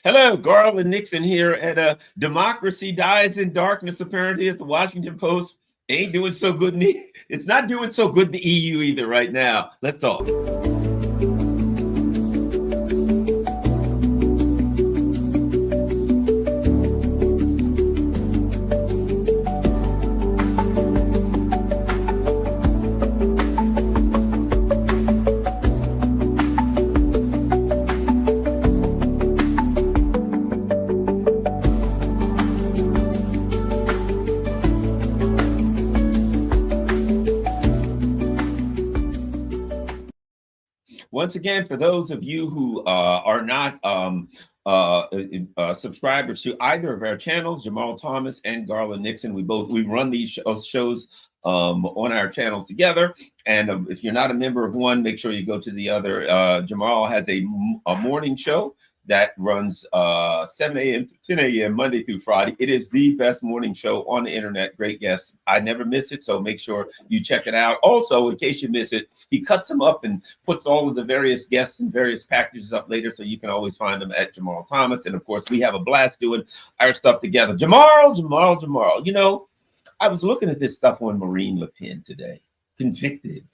Hello, Garland Nixon here at Democracy Dies in Darkness, apparently, at the Washington Post. Ain't doing so good. It's not doing so good, the EU either, right now. Let's talk. Once again, for those of you who are not subscribers to either of our channels, Jamarl Thomas and Garland Nixon, we run these shows on our channels together. And if you're not a member of one, make sure you go to the other. Jamarl has a morning show that runs 7 a.m. to 10 a.m. Monday through Friday. It is the best morning show on the internet. Great guests. I never miss it, so make sure you check it out. Also, in case you miss it, he cuts them up and puts all of the various guests and various packages up later, so you can always find them at Jamarl Thomas. And of course, we have a blast doing our stuff together. Jamarl. You know, I was looking at this stuff on Marine Le Pen today, convicted.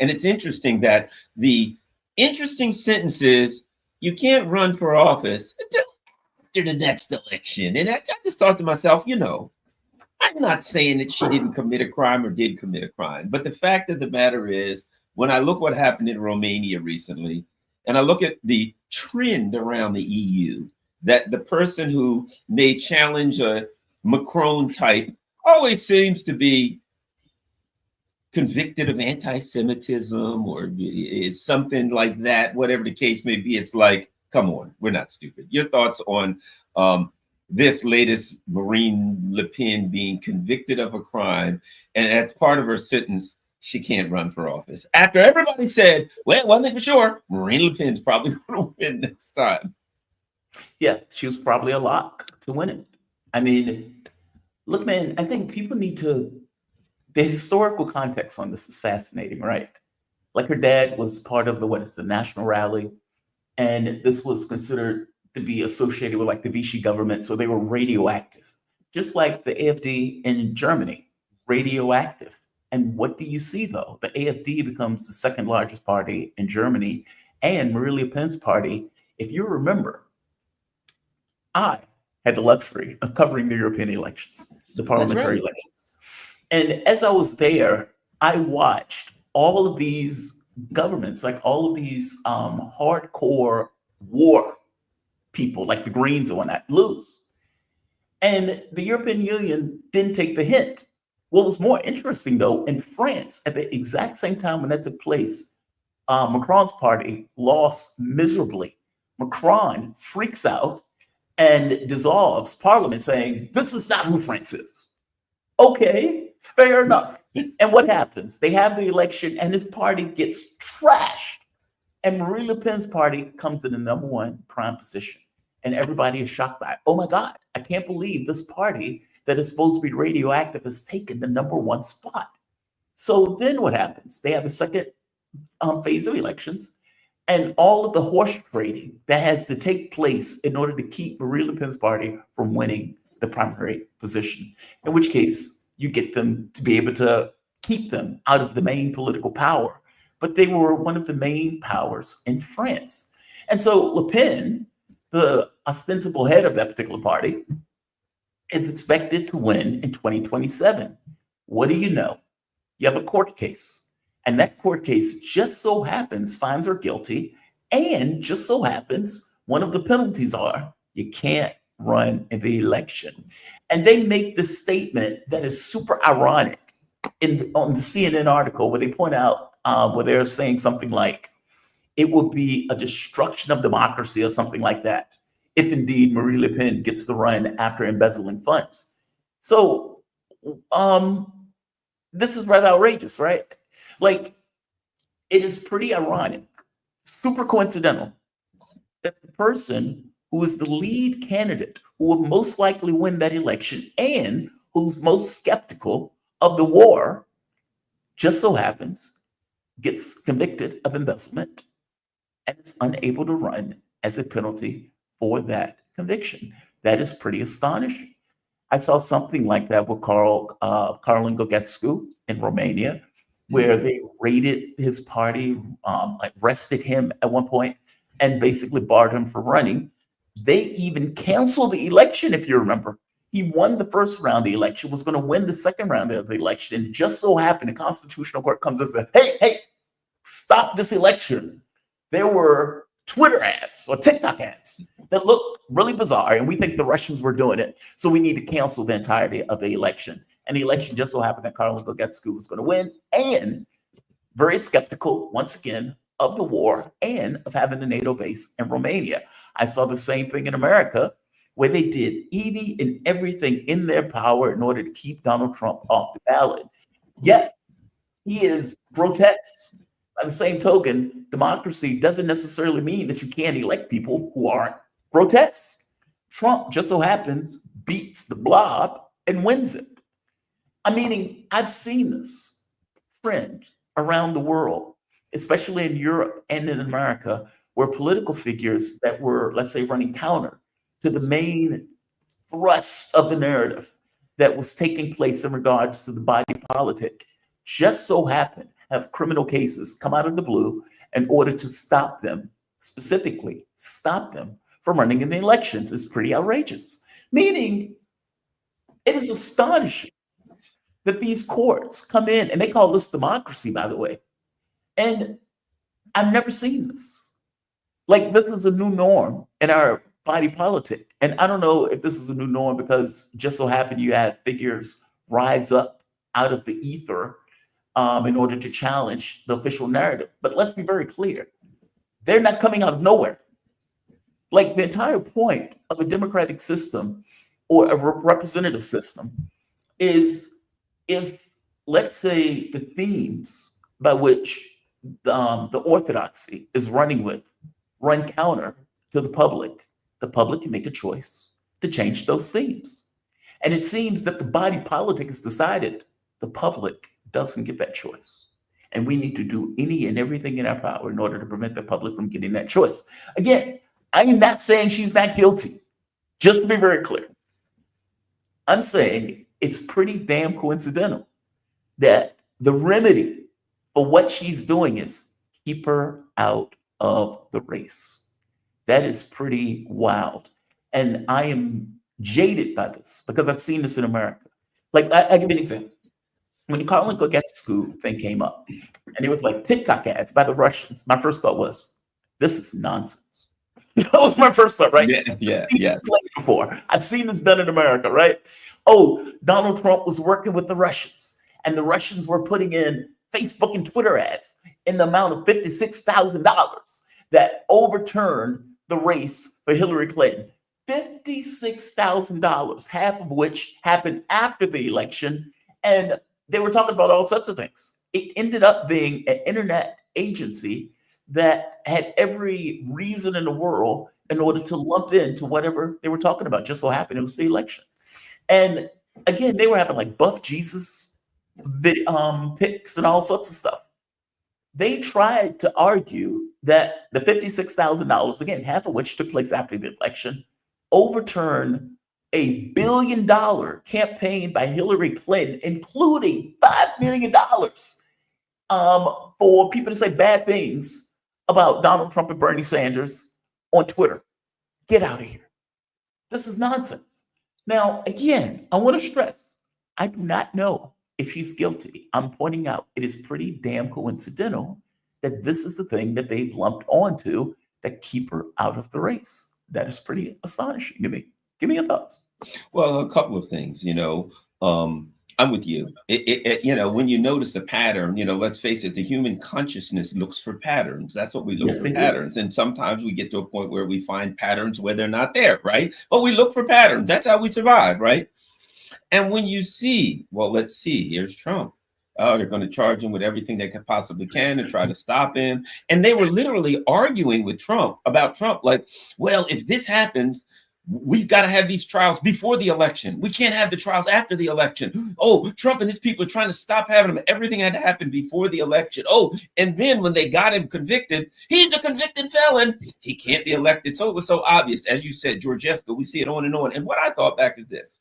And it's interesting that the interesting sentence is, you can't run for office until after the next election. And I just thought to myself, you know, I'm not saying that she didn't commit a crime or did commit a crime. But the fact of the matter is, when I look what happened in Romania recently, and I look at the trend around the EU, that the person who may challenge a Macron type always seems to be convicted of anti-Semitism or is something like that, whatever the case may be. It's like, come on, we're not stupid. Your thoughts on this latest Marine Le Pen being convicted of a crime, and as part of her sentence, she can't run for office. After everybody said, well, one thing for sure, Marine Le Pen's probably going to win next time. Yeah, she was probably a lock to win it. I mean, look, man, I think people need to, the historical context on this is fascinating, right? Like, her dad was part of the National Rally, and this was considered to be associated with like the Vichy government, so they were radioactive, just like the AfD in Germany, radioactive. And what do you see though? The AfD becomes the second largest party in Germany, and Marine Le Pen's party. If you remember, I had the luxury of covering the European elections, the parliamentary elections. And as I was there, I watched all of these governments, like all of these hardcore war people, like the Greens and whatnot, lose. And the European Union didn't take the hint. What was more interesting, though, in France, at the exact same time when that took place, Macron's party lost miserably. Macron freaks out and dissolves parliament, saying, this is not who France is. Okay, fair enough. And what happens? They have the election and his party gets trashed. And Marine Le Pen's party comes in the number one prime position. And everybody is shocked by it. Oh my God, I can't believe this party that is supposed to be radioactive has taken the number one spot. So then what happens? They have a second phase of elections, and all of the horse trading that has to take place in order to keep Marine Le Pen's party from winning the primary position, in which case you get them to be able to keep them out of the main political power. But they were one of the main powers in France. And so Le Pen, the ostensible head of that particular party, is expected to win in 2027. What do you know? You have a court case. And that court case just so happens finds her guilty. And just so happens, one of the penalties are you can't run in the election. And they make this statement that is super ironic on the CNN article, where they point out, where they're saying something like, it would be a destruction of democracy or something like that, if indeed Marine Le Pen gets the run after embezzling funds. So this is rather outrageous, right? Like, it is pretty ironic, super coincidental, that the person who is the lead candidate who will most likely win that election and who's most skeptical of the war just so happens gets convicted of embezzlement and is unable to run as a penalty for that conviction. That is pretty astonishing. I saw something like that with Garland Nixon in Romania, where they raided his party, arrested him at one point, and basically barred him from running. They even canceled the election, if you remember. He won the first round of the election, was going to win the second round of the election, and just so happened the Constitutional Court comes and said, hey, stop this election. There were Twitter ads or TikTok ads that looked really bizarre, and we think the Russians were doing it, so we need to cancel the entirety of the election. And the election just so happened that Garland Nixon was going to win, and very skeptical, once again, of the war and of having a NATO base in Romania. I saw the same thing in America, where they did any and everything in their power in order to keep Donald Trump off the ballot. Yes, he is grotesque. By the same token, democracy doesn't necessarily mean that you can't elect people who aren't grotesque. Trump just so happens beats the blob and wins it. I've seen this trend around the world, especially in Europe and in America, where political figures that were, let's say, running counter to the main thrust of the narrative that was taking place in regards to the body politic just so happen have criminal cases come out of the blue in order to stop them, specifically stop them from running in the elections. Is pretty outrageous. Meaning, it is astonishing that these courts come in, and they call this democracy, by the way. And I've never seen this. Like, this is a new norm in our body politic. And I don't know if this is a new norm because just so happened you have figures rise up out of the ether in order to challenge the official narrative. But let's be very clear. They're not coming out of nowhere. Like, the entire point of a democratic system or a representative system is if, let's say, the themes by which the orthodoxy is running with run counter to the public can make a choice to change those themes. And it seems that the body politic has decided the public doesn't get that choice. And we need to do any and everything in our power in order to prevent the public from getting that choice. Again, I am not saying she's not guilty, just to be very clear. I'm saying it's pretty damn coincidental that the remedy for what she's doing is keep her out of the race. That is pretty wild. And I am jaded by this because I've seen this in America. Like, I give you an example. When the Garland Nixon thing came up, and it was like TikTok ads by the Russians, my first thought was, this is nonsense. That was my first thought, right? Yeah. Before. I've seen this done in America, right? Oh, Donald Trump was working with the Russians, and the Russians were putting in Facebook and Twitter ads in the amount of $56,000 that overturned the race for Hillary Clinton. $56,000, half of which happened after the election. And they were talking about all sorts of things. It ended up being an internet agency that had every reason in the world in order to lump into whatever they were talking about. Just so happened it was the election. And again, they were having like Buff Jesus pics and all sorts of stuff. They tried to argue that the $56,000, again, half of which took place after the election, overturned $1 billion campaign by Hillary Clinton, including $5 million for people to say bad things about Donald Trump and Bernie Sanders on Twitter. Get out of here. This is nonsense. Now, again, I want to stress, I do not know if she's guilty. I'm pointing out it is pretty damn coincidental that this is the thing that they've lumped onto that keep her out of the race. That is pretty astonishing to me. Give me your thoughts. Well, a couple of things, I'm with you. When you notice a pattern, let's face it, the human consciousness looks for patterns. That's what we look for, patterns. And sometimes we get to a point where we find patterns where they're not there, right? But we look for patterns. That's how we survive, right? And when you see, well, let's see, here's Trump. Oh, they're going to charge him with everything they possibly can to try to stop him. And they were literally arguing with Trump about Trump, like, well, if this happens, We've got to have these trials before the election. We can't have the trials after the election. Oh, Trump and his people are trying to stop having them. Everything had to happen before the election. Oh, and then when they got him convicted, he's a convicted felon. He can't be elected. So it was so obvious. As you said, Georgesca, we see it on and on. And what I thought back is this.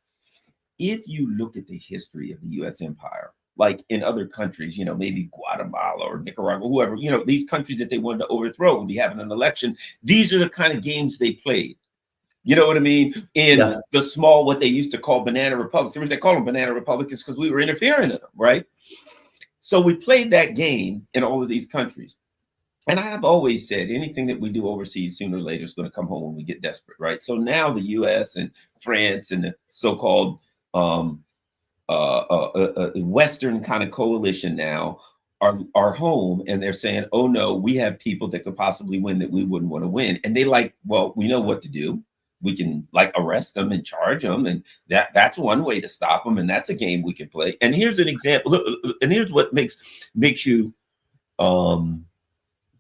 If you look at the history of the U.S. empire, like in other countries, maybe Guatemala or Nicaragua, whoever, these countries that they wanted to overthrow would be having an election. These are the kind of games they played. You know what I mean? In the small, what they used to call banana republics. The reason they call them banana republics because we were interfering in them, right? So we played that game in all of these countries. And I have always said anything that we do overseas, sooner or later, is going to come home when we get desperate, right? So now the U.S. and France and the so-called Western kind of coalition now are home, and they're saying, oh, no, we have people that could possibly win that we wouldn't want to win. And they well, we know what to do. We can arrest them and charge them, and that's one way to stop them, and that's a game we can play. And here's an example, and here's what makes you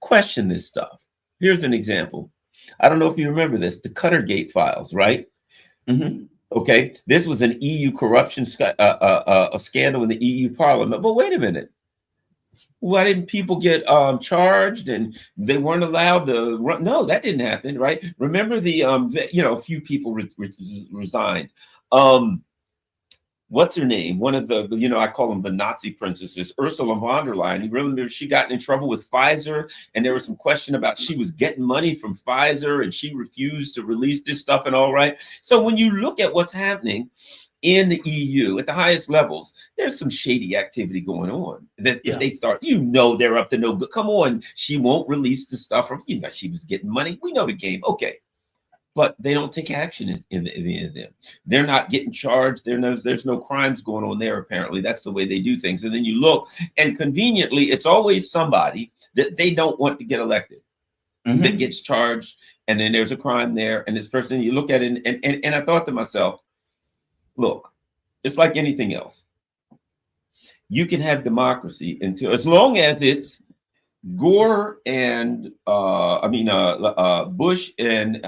question this stuff. Here's an example. I don't know if you remember this, the Cuttergate files, right? Mm-hmm. Okay, this was an EU corruption a scandal in the EU Parliament. But wait a minute. Why didn't people get charged and they weren't allowed to run? No, that didn't happen, right? Remember a few people resigned. What's her name? One of the, I call them the Nazi princesses, Ursula von der Leyen. You remember she got in trouble with Pfizer, and there was some question about she was getting money from Pfizer, and she refused to release this stuff and all, right? So when you look at what's happening in the EU at the highest levels, there's some shady activity going on. That if they start, they're up to no good. Come on, she won't release the stuff from, she was getting money. We know the game. Okay. But they don't take action in them. They're not getting charged. There's no crimes going on there, apparently. That's the way they do things. And then you look, and conveniently, it's always somebody that they don't want to get elected that gets charged. And then there's a crime there. And this person, you look at it, and I thought to myself, look, it's like anything else. You can have democracy as long as it's Gore and Bush and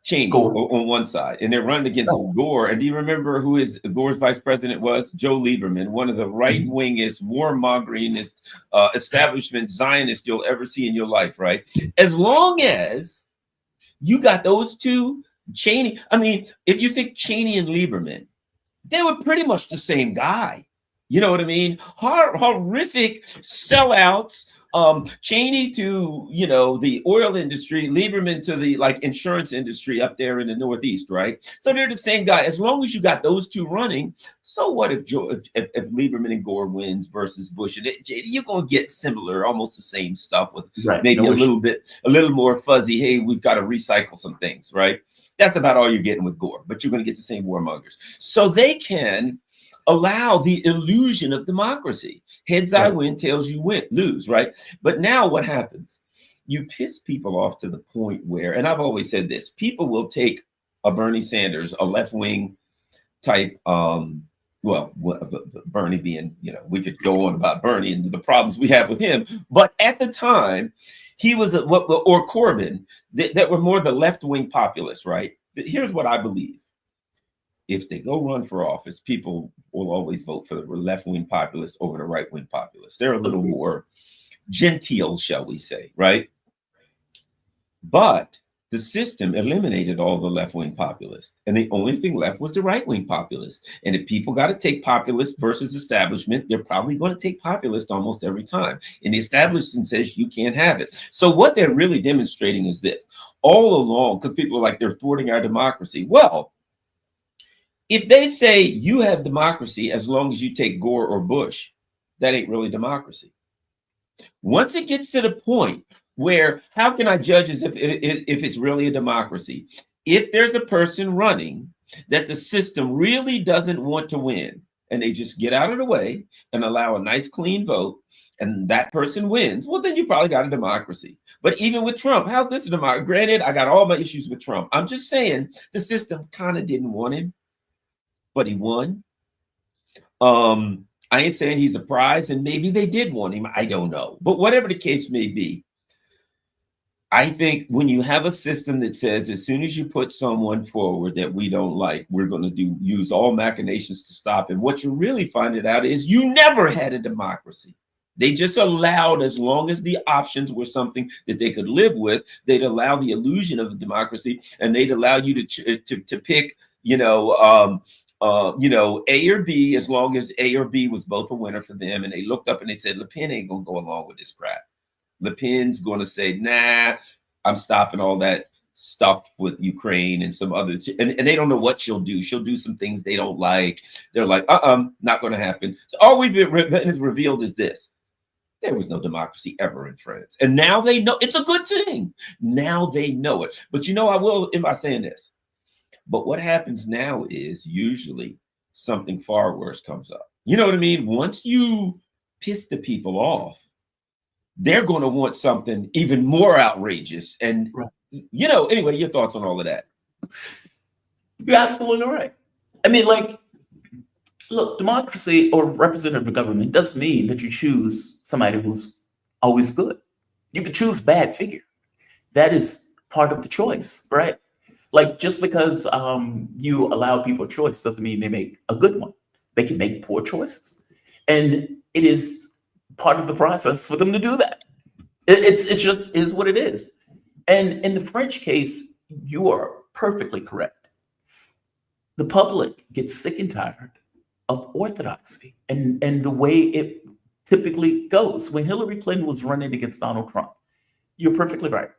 Cheney on one side, and they're running against Gore. And do you remember who Gore's vice president was? Joe Lieberman, one of the right-wingest, warmongeringest, establishment Zionists you'll ever see in your life, right? As long as you got those two, Cheney. I mean, if you think Cheney and Lieberman, they were pretty much the same guy. You know what I mean? Horrific sellouts. Cheney to, the oil industry, Lieberman to the insurance industry up there in the Northeast, right? So they're the same guy. As long as you got those two running, so what if Lieberman and Gore wins versus Bush? And you're going to get similar, almost the same stuff with maybe a little more fuzzy. Hey, we've got to recycle some things, right? That's about all you're getting with Gore, but you're going to get the same warmongers. So they can allow the illusion of democracy. Heads I win, tails you lose, right? But now what happens? You piss people off to the point where, and I've always said this, people will take a Bernie Sanders, a left-wing type, Bernie being, we could go on about Bernie and the problems we have with him, but at the time, he was, or Corbyn, that were more the left-wing populists, right? Here's what I believe. If they go run for office, people will always vote for the left-wing populists over the right-wing populists. They're a little more genteel, shall we say, right? But the system eliminated all the left-wing populists, and the only thing left was the right-wing populists. And if people got to take populist versus establishment, they're probably going to take populist almost every time. And the establishment says you can't have it. So what they're really demonstrating is this. All along, because people are like, they're thwarting our democracy. Well, if they say you have democracy as long as you take Gore or Bush, that ain't really democracy. Once it gets to the point where, how can I judge as if it's really a democracy? If there's a person running that the system really doesn't want to win, and they just get out of the way and allow a nice clean vote, and that person wins, well, then you probably got a democracy. But even with Trump, how's this a democracy? Granted, I got all my issues with Trump. I'm just saying the system kind of didn't want him, but he won. I ain't saying he's a prize, and maybe they did want him. I don't know. But whatever the case may be, I think when you have a system that says as soon as you put someone forward that we don't like, we're going to use all machinations to stop him. What you really finding out is you never had a democracy. They just allowed, as long as the options were something that they could live with, they'd allow the illusion of a democracy, and they'd allow you to pick, A or B, as long as A or B was both a winner for them. And they looked up and they said, Le Pen ain't gonna go along with this crap. Le Pen's going to say, nah, I'm stopping all that stuff with Ukraine and some other, and they don't know what she'll do. She'll do some things they don't like. They're like, not going to happen. So all we've has revealed is this. There was no democracy ever in France. And now they know it's a good thing. Now they know it. But I will end by saying this. But what happens now is usually something far worse comes up. You know what I mean? Once you piss the people off, they're going to want something even more outrageous. And, right. Anyway, your thoughts on all of that? You're absolutely right. I mean, look, democracy or representative government doesn't mean that you choose somebody who's always good. You can choose bad figure. That is part of the choice, right? Like, just because you allow people a choice doesn't mean they make a good one. They can make poor choices. And it is part of the process for them to do that. It's just is what it is. And in the French case, you are perfectly correct. The public gets sick and tired of orthodoxy and the way it typically goes. When Hillary Clinton was running against Donald Trump, you're perfectly right.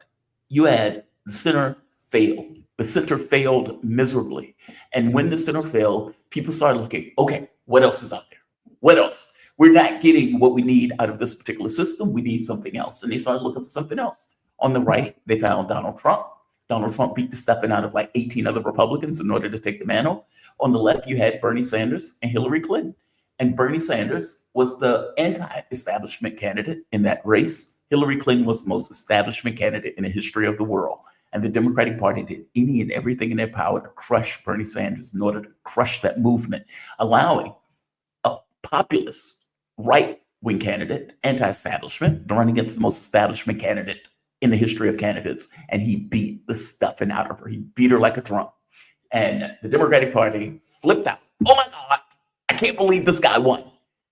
You had the center failed. The center failed miserably. And when the center failed, people started looking, okay, what else is out there? What else? We're not getting what we need out of this particular system. We need something else. And they started looking for something else. On the right, they found Donald Trump. Donald Trump beat the stuffing out of like 18 other Republicans in order to take the mantle. On the left, you had Bernie Sanders and Hillary Clinton. And Bernie Sanders was the anti-establishment candidate in that race. Hillary Clinton was the most establishment candidate in the history of the world. And the Democratic Party did any and everything in their power to crush Bernie Sanders in order to crush that movement, allowing a populist right-wing candidate, anti-establishment, to run against the most establishment candidate in the history of candidates. And he beat the stuffing out of her. He beat her like a drum. And the Democratic Party flipped out. Oh my God, I can't believe this guy won,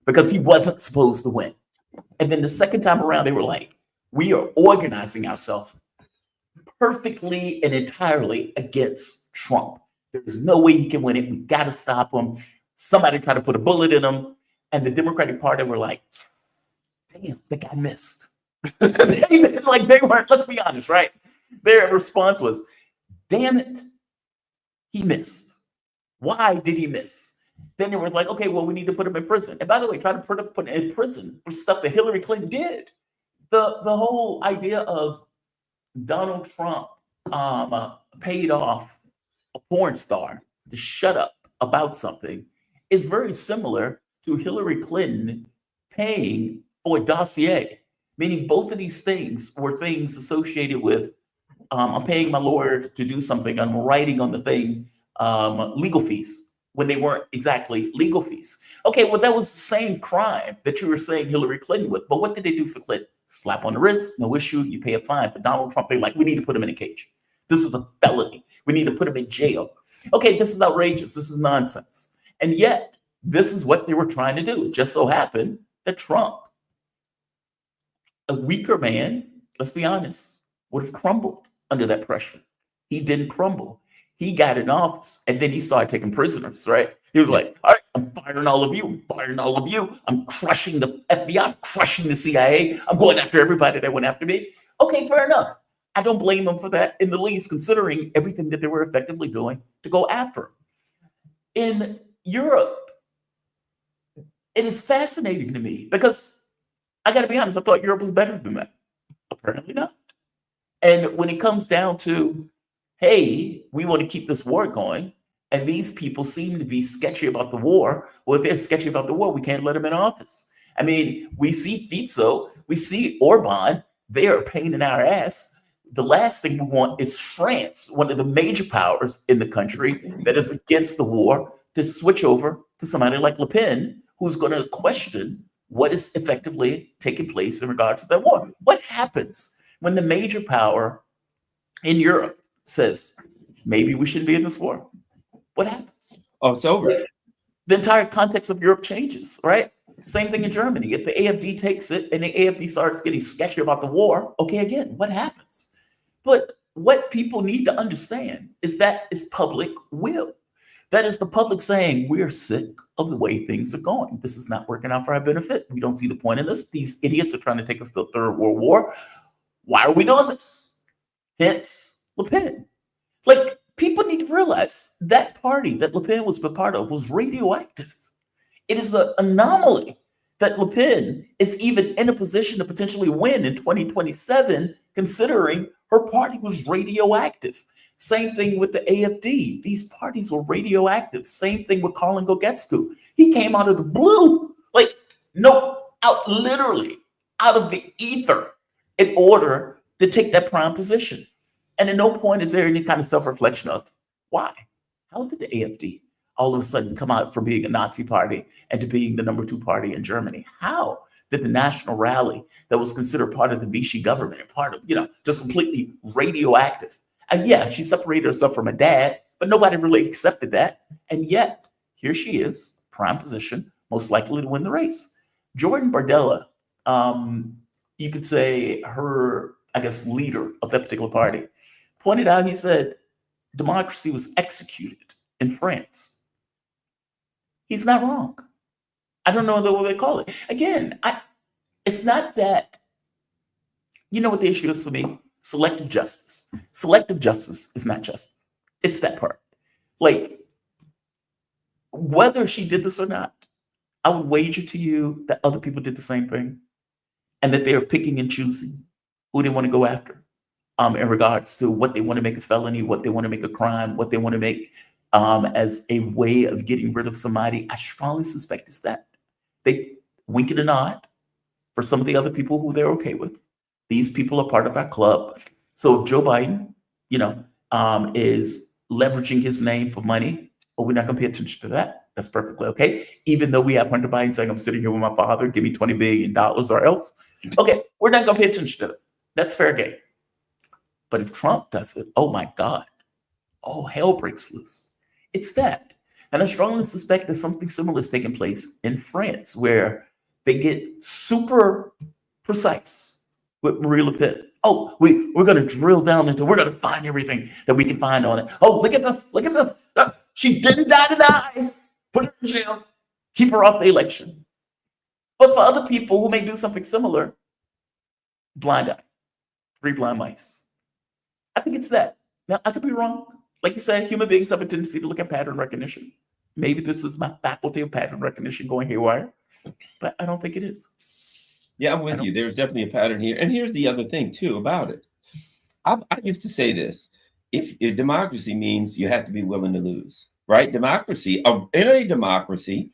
because he wasn't supposed to win. And then the second time around, they were like, we are organizing ourselves perfectly and entirely against Trump. There's no way he can win it. We got to stop him. Somebody tried to put a bullet in him. And the Democratic Party were like, damn, the guy missed. Like, they weren't, let's be honest, right? Their response was, damn it, he missed. Why did he miss? Then they were like, okay, well, we need to put him in prison. And by the way, try to put him in prison for stuff that Hillary Clinton did. The whole idea of Donald Trump paid off a porn star to shut up about something is very similar to Hillary Clinton paying for a dossier, meaning both of these things were things associated with, I'm paying my lawyer to do something, I'm writing on the thing, legal fees, when they weren't exactly legal fees. Okay, well, that was the same crime that you were saying Hillary Clinton with, but what did they do for Clinton? Slap on the wrist, no issue, you pay a fine. For Donald Trump, they're like, we need to put him in a cage. This is a felony. We need to put him in jail. Okay, this is outrageous. This is nonsense. And yet, this is what they were trying to do. It just so happened that Trump, a weaker man, let's be honest, would have crumbled under that pressure. He didn't crumble. He got in office, and then he started taking prisoners, right? He was like, all right, I'm firing all of you. I'm firing all of you. I'm crushing the FBI. I'm crushing the CIA. I'm going after everybody that went after me. Okay, fair enough. I don't blame them for that in the least, considering everything that they were effectively doing to go after him. In Europe, it is fascinating to me because I got to be honest, I thought Europe was better than that. Apparently not. And when it comes down to, hey, we want to keep this war going, and these people seem to be sketchy about the war. Well, if they're sketchy about the war, we can't let them in office. I mean, we see Fico, we see Orban, they are a pain in our ass. The last thing we want is France, one of the major powers in the country that is against the war, to switch over to somebody like Le Pen, who's going to question what is effectively taking place in regards to that war. What happens When the major power in Europe says, maybe we shouldn't be in this war, what happens? Oh, it's over. The entire context of Europe changes, right? Same thing in Germany. If the AfD takes it and the AfD starts getting sketchy about the war, okay, again, what happens? But what people need to understand is that is public will. That is the public saying, we're sick of the way things are going. This is not working out for our benefit. We don't see the point in this. These idiots are trying to take us to a third world war. Why are we doing this? Hence, Le Pen. Like, people need to realize that party that Le Pen was a part of was radioactive. It is an anomaly that Le Pen is even in a position to potentially win in 2027, considering her party was radioactive. Same thing with the AfD. These parties were radioactive. Same thing with Karlin Gogetsku. He came out of the blue, like, no, out literally out of the ether in order to take that prime position. And at no point is there any kind of self-reflection of why? How did the AfD all of a sudden come out from being a Nazi party and to being the number 2 party in Germany? How did the National Rally that was considered part of the Vichy government and part of, just completely radioactive? And yeah, she separated herself from her dad, but nobody really accepted that. And yet, here she is, prime position, most likely to win the race. Jordan Bardella, you could say her, I guess, leader of that particular party, pointed out, he said, democracy was executed in France. He's not wrong. I don't know what they call it. Again, it's not that, you know what the issue is for me? Selective justice. Selective justice is not justice. It's that part. Like, whether she did this or not, I would wager to you that other people did the same thing and that they are picking and choosing who they want to go after in regards to what they want to make a felony, what they want to make a crime, what they want to make as a way of getting rid of somebody. I strongly suspect it's that. They wink and a nod for some of the other people who they're okay with. These people are part of our club. So if Joe Biden, is leveraging his name for money, we're not going to pay attention to that. That's perfectly okay. Even though we have Hunter Biden saying, I'm sitting here with my father, give me $20 billion or else. Okay, we're not going to pay attention to that. That's fair game. But if Trump does it, oh my God, oh, hell breaks loose. It's that. And I strongly suspect that something similar is taking place in France, where they get super precise with Marie Le Pen. Oh, we're going to drill down we're going to find everything that we can find on it. Oh, look at this. She didn't die. Put her in jail. Keep her off the election. But for other people who may do something similar, blind eye, 3 blind mice. I think it's that. Now, I could be wrong. Like you said, human beings have a tendency to look at pattern recognition. Maybe this is my faculty of pattern recognition going haywire, but I don't think it is. Yeah, I'm with you. There's definitely a pattern here. And here's the other thing, too, about it. I used to say this. If democracy means you have to be willing to lose, right? Democracy, in a democracy,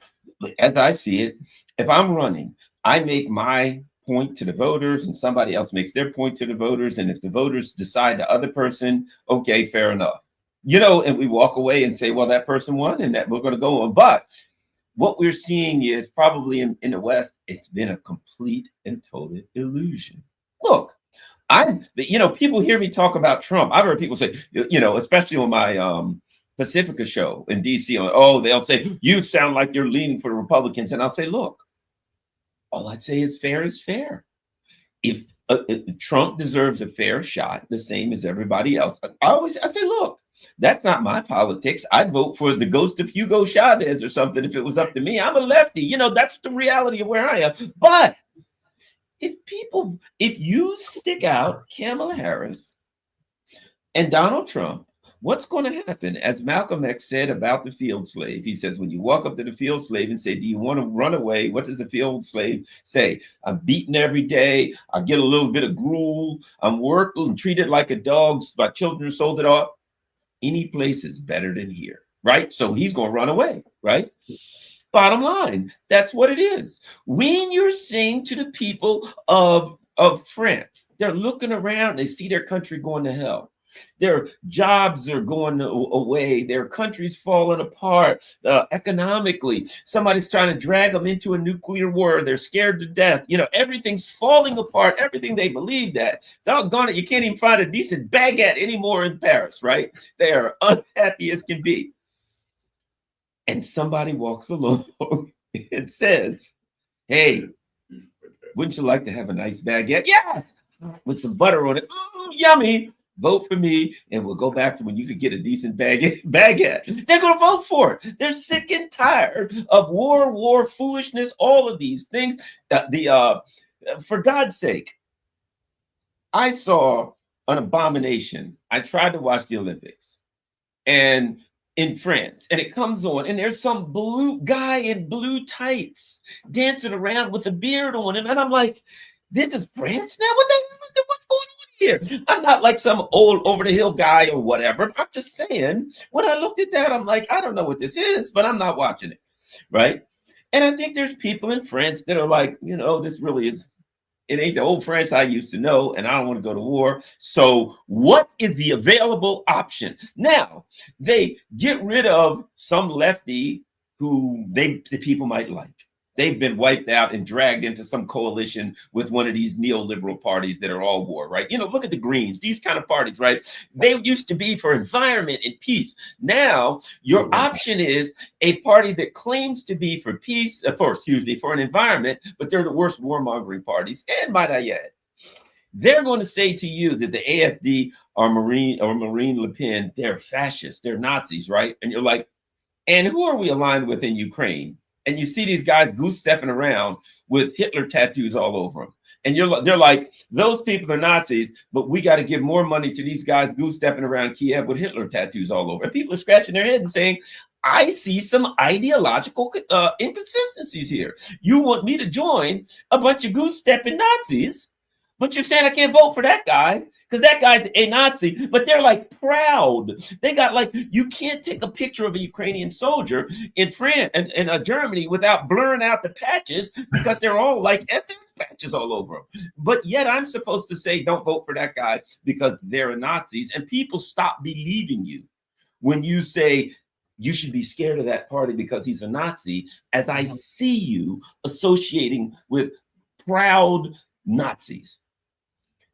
as I see it, if I'm running, I make my point to the voters and somebody else makes their point to the voters. And if the voters decide the other person, okay, fair enough. And we walk away and say, well, that person won and that we're going to go on. But what we're seeing is probably in the West, it's been a complete and total illusion. Look, people hear me talk about Trump. I've heard people say, especially on my Pacifica show in DC, they'll say, you sound like you're leaning for the Republicans. And I'll say, look, all I'd say is fair. If Trump deserves a fair shot, the same as everybody else, I say, look, that's not my politics. I'd vote for the ghost of Hugo Chavez or something if it was up to me. I'm a lefty. That's the reality of where I am. But if you stick out Kamala Harris and Donald Trump, what's going to happen? As Malcolm X said about the field slave, he says, when you walk up to the field slave and say, do you want to run away? What does the field slave say? I'm beaten every day. I get a little bit of gruel. I'm worked and treated like a dog. My children are sold it off. Any place is better than here, right? So he's going to run away, right? Bottom line, that's what it is. When you're saying to the people of France, they're looking around, they see their country going to hell. Their jobs are going away. Their country's falling apart economically. Somebody's trying to drag them into a nuclear war. They're scared to death. You know, everything's falling apart. Everything they believe that. Doggone it, you can't even find a decent baguette anymore in Paris, right? They are unhappy as can be. And somebody walks along and says, hey, wouldn't you like to have a nice baguette? Yes, with some butter on it. Yummy. Vote for me, and we'll go back to when you could get a decent baguette. They're going to vote for it. They're sick and tired of war, foolishness, all of these things. For God's sake, I saw an abomination. I tried to watch the Olympics, and in France, and it comes on, and there's some blue guy in blue tights dancing around with a beard on, and I'm like, this is France now? What's going on here? I'm not like some old over the hill guy or whatever. I'm just saying, when I looked at that, I'm like, I don't know what this is, but I'm not watching it, right? And I think there's people in France that are like, you know, this really is, it ain't the old France I used to know, and I don't want to go to war. So what is the available option? Now, they get rid of some lefty who the people might like. They've been wiped out and dragged into some coalition with one of these neoliberal parties that are all war, right? You know, look at the Greens, these kind of parties, right? They used to be for environment and peace. Now, your option is a party that claims to be for peace, for an environment, but they're the worst warmongering parties. And might I add, they're going to say to you that the AfD or Marine Le Pen, they're fascists, they're Nazis, right? And you're like, and who are we aligned with in Ukraine? And you see these guys goose stepping around with Hitler tattoos all over them. And they're like, those people are Nazis, but we got to give more money to these guys goose stepping around Kiev with Hitler tattoos all over. And people are scratching their head and saying, I see some ideological inconsistencies here. You want me to join a bunch of goose stepping Nazis, but you're saying I can't vote for that guy because that guy's a Nazi, but they're like proud. They got like, you can't take a picture of a Ukrainian soldier in France and Germany without blurring out the patches because they're all like SS patches all over them. But yet I'm supposed to say, don't vote for that guy because they're Nazis. And people stop believing you when you say, you should be scared of that party because he's a Nazi, as I see you associating with proud Nazis.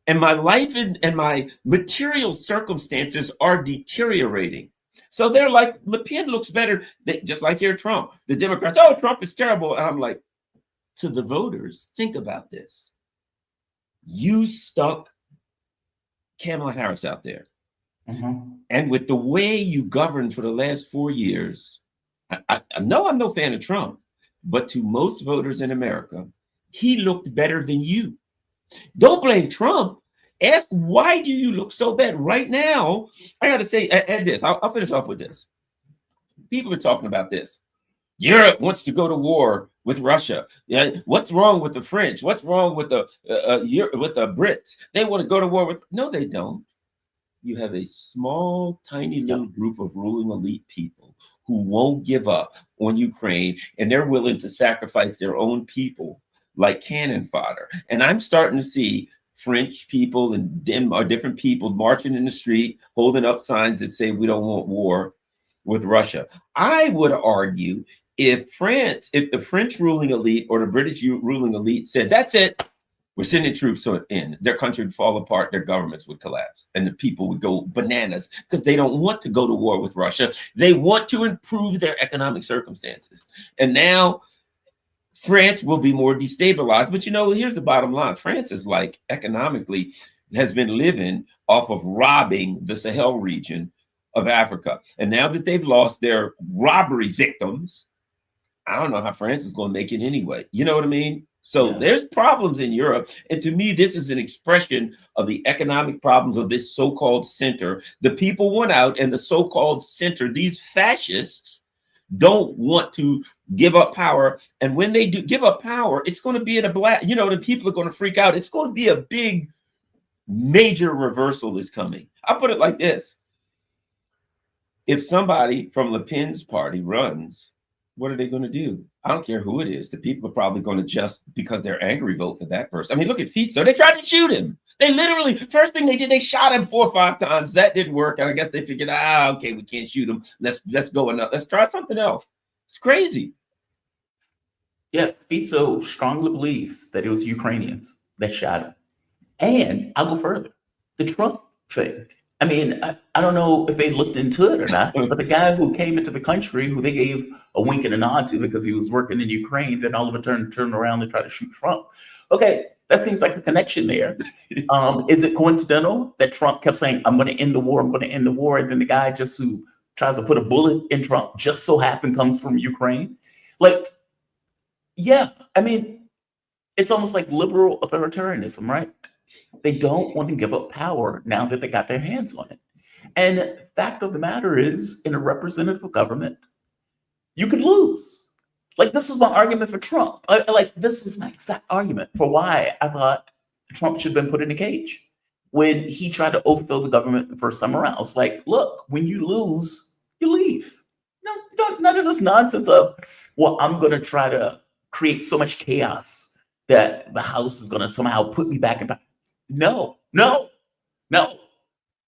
And my life and my material circumstances are deteriorating. So they're like, Le Pen looks better, just like here, Trump. The Democrats, oh, Trump is terrible. And I'm like, to the voters, think about this. You stuck Kamala Harris out there. And with the way you governed for the last 4 years, I know I'm no fan of Trump, but to most voters in America, he looked better than you. Don't blame Trump. Ask, why do you look so bad right now? I got to say, add this. I'll finish off with this. People are talking about this. Europe wants to go to war with Russia. Yeah, what's wrong with the French? What's wrong with the Brits? They want to go to war with. No, they don't. You have a small, tiny little group of ruling elite people who won't give up on Ukraine, and they're willing to sacrifice their own people like cannon fodder. And I'm starting to see French people and different people marching in the street, holding up signs that say we don't want war with Russia. I would argue if the French ruling elite or the British ruling elite said, that's it, we're sending troops in, their country would fall apart, their governments would collapse, and the people would go bananas because they don't want to go to war with Russia. They want to improve their economic circumstances. And now France will be more destabilized. But, you know, here's the bottom line. France is like economically has been living off of robbing the Sahel region of Africa. And now that they've lost their robbery victims, I don't know how France is going to make it anyway. You know what I mean? So there's problems in Europe. And to me, this is an expression of the economic problems of this so-called center. The people went out and the so-called center, these fascists, don't want to give up power. And when they do give up power, it's going to be in a black, you know, the people are going to freak out. It's going to be a big, major reversal is coming. I'll put it like this. If somebody from Le Pen's party runs, what are they going to do? I don't care who it is. The people are probably going to just, because they're angry, vote for that person. I mean, look at Fico. They tried to shoot him. They literally, first thing they did, they shot him 4 or 5 times. That didn't work. And I guess they figured, okay, we can't shoot him. Let's go another. Let's try something else. It's crazy. Yeah, Fico strongly believes that it was Ukrainians that shot him. And I'll go further. The Trump thing. I mean, I don't know if they looked into it or not, but the guy who came into the country, who they gave a wink and a nod to because he was working in Ukraine, then all of a sudden turned around and tried to shoot Trump. Okay, that seems like a connection there. Is it coincidental that Trump kept saying, I'm going to end the war, I'm going to end the war, and then the guy just who tries to put a bullet in Trump just so happened comes from Ukraine? Like, yeah, I mean, it's almost like liberal authoritarianism, right? They don't want to give up power now that they got their hands on it. And fact of the matter is, in a representative government, you could lose. Like, this is my argument for Trump. This was my exact argument for why I thought Trump should have been put in a cage. When he tried to overthrow the government the first time around, I was like, look, when you lose, you leave. No, none of this nonsense of, well, I'm going to try to create so much chaos that the House is going to somehow put me back in power. No.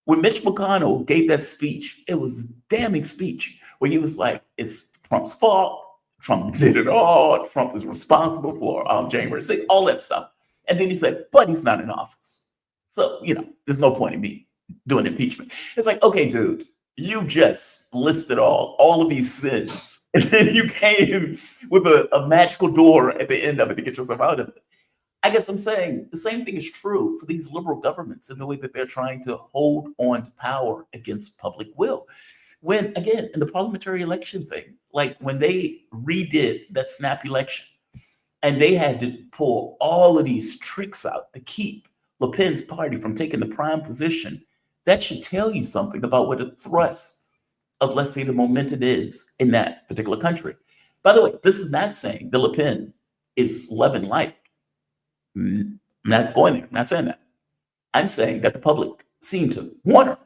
When Mitch McConnell gave that speech, it was a damning speech where he was like, it's Trump's fault. Trump did it all. Trump is responsible for January 6th, all that stuff. And then he said, but he's not in office. So, there's no point in me doing impeachment. It's like, okay, dude, you just listed all of these sins. And then you came with a magical door at the end of it to get yourself out of it. I guess I'm saying the same thing is true for these liberal governments in the way that they're trying to hold on to power against public will. When, again, in the parliamentary election thing, like when they redid that snap election and they had to pull all of these tricks out to keep Le Pen's party from taking the prime position, that should tell you something about what the thrust of, let's say, the momentum is in that particular country. By the way, this is not saying that Le Pen is love and light. I'm not going there. I'm not saying that. I'm saying that the public seem to want her,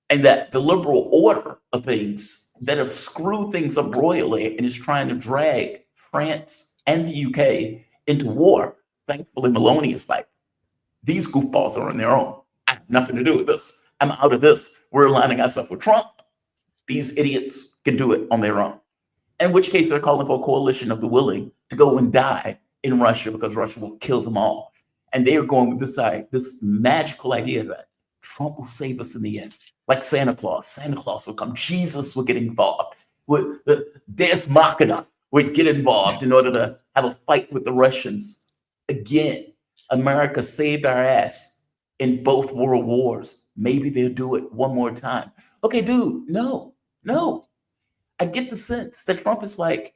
and that the liberal order of things that have screwed things up royally and is trying to drag France and the UK into war. Thankfully, Meloni is like, these goofballs are on their own. I have nothing to do with this. I'm out of this. We're aligning ourselves with Trump. These idiots can do it on their own. In which case, they're calling for a coalition of the willing to go and die in Russia because Russia will kill them all. And they are going with this magical idea that Trump will save us in the end. Like Santa Claus. Santa Claus will come. Jesus will get involved. With the Deus Machina would get involved in order to have a fight with the Russians. Again, America saved our ass in both world wars. Maybe they'll do it one more time. Okay, dude, no. I get the sense that Trump is like,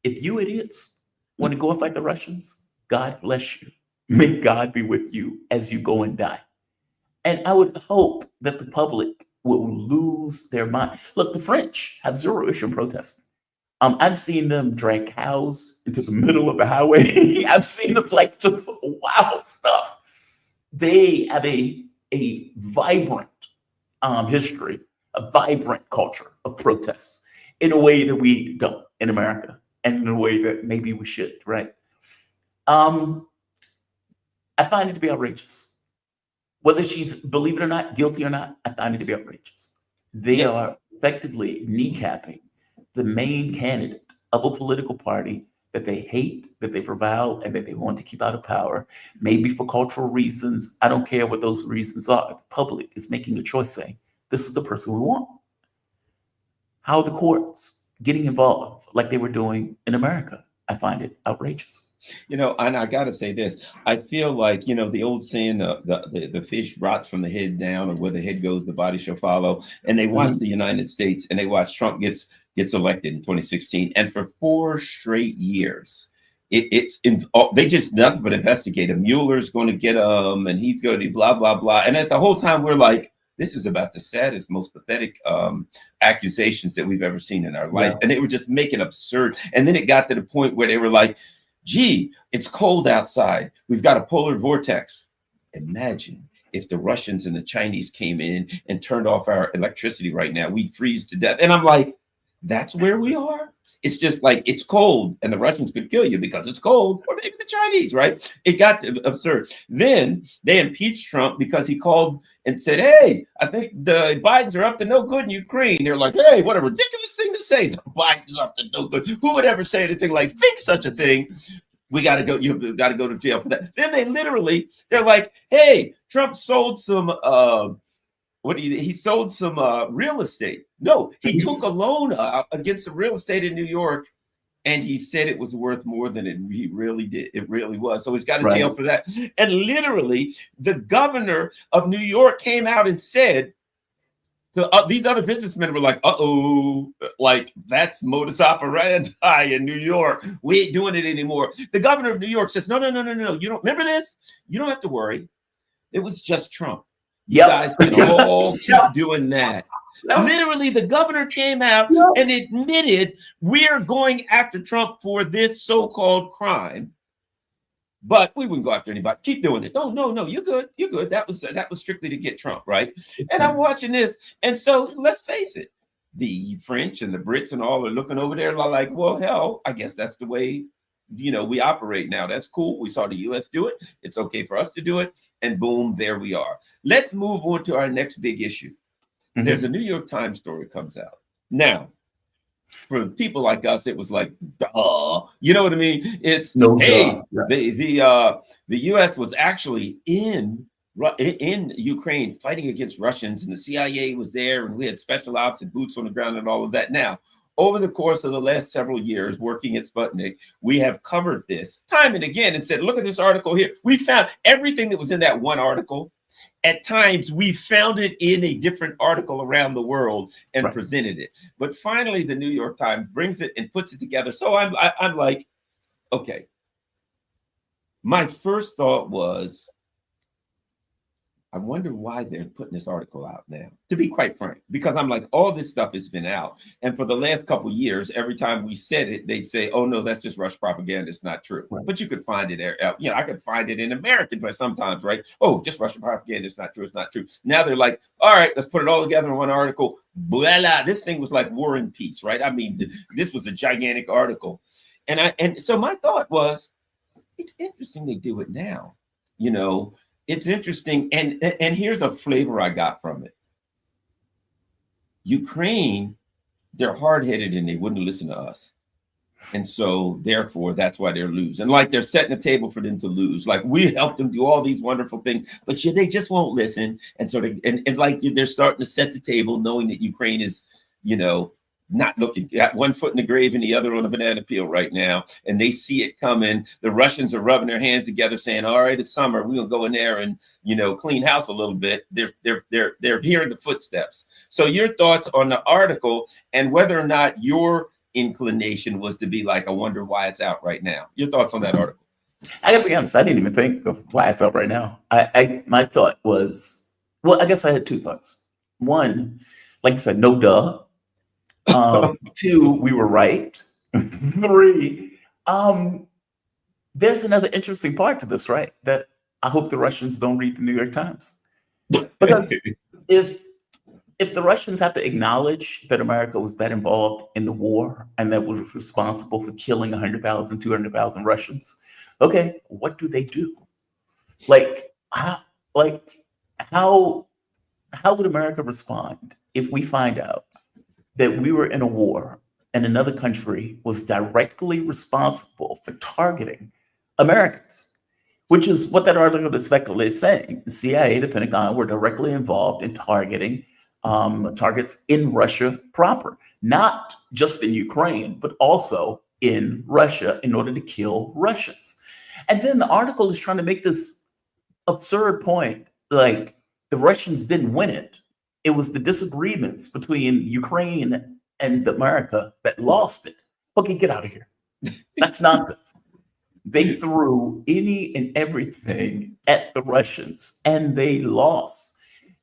if you idiots want to go and fight the Russians, God bless you. May God be with you as you go and die. And I would hope that the public will lose their mind. Look, the French have zero issue in protesting. I've seen them drag cows into the middle of the highway. I've seen them like just wild stuff. They have a vibrant history, a vibrant culture of protests in a way that we don't in America, and in a way that maybe we should, right? I find it to be outrageous. Whether she's, believe it or not, guilty or not, I find it to be outrageous. They are effectively kneecapping the main candidate of a political party that they hate, that they revile, and that they want to keep out of power, maybe for cultural reasons. I don't care what those reasons are. The public is making a choice saying, this is the person we want. How are the courts getting involved like they were doing in America? I find it outrageous. And I got to say this. I feel like, the old saying, the fish rots from the head down, or where the head goes, the body shall follow. And they watch the United States, and they watch Trump gets elected in 2016. And for 4 straight years, they just nothing but investigate him. Mueller's going to get him, and he's going to blah, blah, blah. And at the whole time, we're like, this is about the saddest, most pathetic accusations that we've ever seen in our life. And they were just making absurd. And then it got to the point where they were like, gee, it's cold outside. We've got a polar vortex. Imagine if the Russians and the Chinese came in and turned off our electricity right now. We'd freeze to death. And I'm like, That's where we are. It's just like it's cold and the Russians could kill you because it's cold, or maybe the Chinese, right? It got absurd. Then they impeached Trump because he called and said, hey, I think the Bidens are up to no good in Ukraine. They're like, hey, what a ridiculous thing to say. The Bidens are up to no good. Who would ever say anything like think such a thing? We got to go. You got to go to jail for that. Then they're like, hey, Trump sold some he sold some real estate. No, he took a loan against some real estate in New York, and he said it was worth more than he really did. It really was. So he's got to jail for that. And literally, the governor of New York came out and said, these other businessmen were like, uh-oh, like that's modus operandi in New York. We ain't doing it anymore. The governor of New York says, no. You don't remember this? You don't have to worry. It was just Trump. You guys can all keep doing that. Literally, the governor came out and admitted we're going after Trump for this so-called crime, but we wouldn't go after anybody. Keep doing it. No, you're good. You're good. That was strictly to get Trump, right? And I'm watching this, and so let's face it, the French and the Brits and all are looking over there like, well, hell, I guess that's the way we operate now. That's cool. We saw the US do it. It's okay for us to do it. And boom, there we are. Let's move on to our next big issue. Mm-hmm. There's a New York Times story comes out. Now, for people like us, it was like, duh. You know what I mean? It's the US was actually in Ukraine fighting against Russians, and the CIA was there, and we had special ops and boots on the ground and all of that. Now, over the course of the last several years working at Sputnik, we have covered this time and again and said, look at this article here. We found everything that was in that one article. At times, we found it in a different article around the world and presented it. But finally, the New York Times brings it and puts it together. So I'm like, okay. My first thought was, I wonder why they're putting this article out now, to be quite frank, because I'm like, all this stuff has been out. And for the last couple of years, every time we said it, they'd say, oh, no, that's just Russian propaganda. It's not true. But you could find it, I could find it in American, but sometimes, right? Oh, just Russian propaganda. It's not true. It's not true. Now they're like, all right, let's put it all together in one article. Voila. This thing was like War and Peace, right? I mean, this was a gigantic article. And so my thought was, it's interesting they do it now, It's interesting, and here's a flavor I got from it. Ukraine, they're hard-headed and they wouldn't listen to us. And so, therefore, that's why they're losing. Like they're setting a table for them to lose. Like we helped them do all these wonderful things, but they just won't listen. And so, they're starting to set the table knowing that Ukraine is, not looking at one foot in the grave and the other on a banana peel right now, and they see it coming. The Russians are rubbing their hands together, saying, "All right, it's summer. We're gonna go in there and clean house a little bit." They're hearing the footsteps. So, your thoughts on the article and whether or not your inclination was to be like, "I wonder why it's out right now." Your thoughts on that article? I gotta be honest. I didn't even think of why it's out right now. My thought was, well, I guess I had two thoughts. One, like I said, no duh. Two, we were right. Three, there's another interesting part to this, right? That I hope the Russians don't read the New York Times. Because if the Russians have to acknowledge that America was that involved in the war and that was responsible for killing 100,000, 200,000 Russians, okay, what do they do? How would America respond if we find out that we were in a war and another country was directly responsible for targeting Americans, which is what that article effectively is saying. The CIA, the Pentagon were directly involved in targeting targets in Russia proper, not just in Ukraine, but also in Russia in order to kill Russians. And then the article is trying to make this absurd point, like the Russians didn't win it. It was the disagreements between Ukraine and America that lost it. Okay, get out of here. That's nonsense. They threw any and everything at the Russians, and they lost,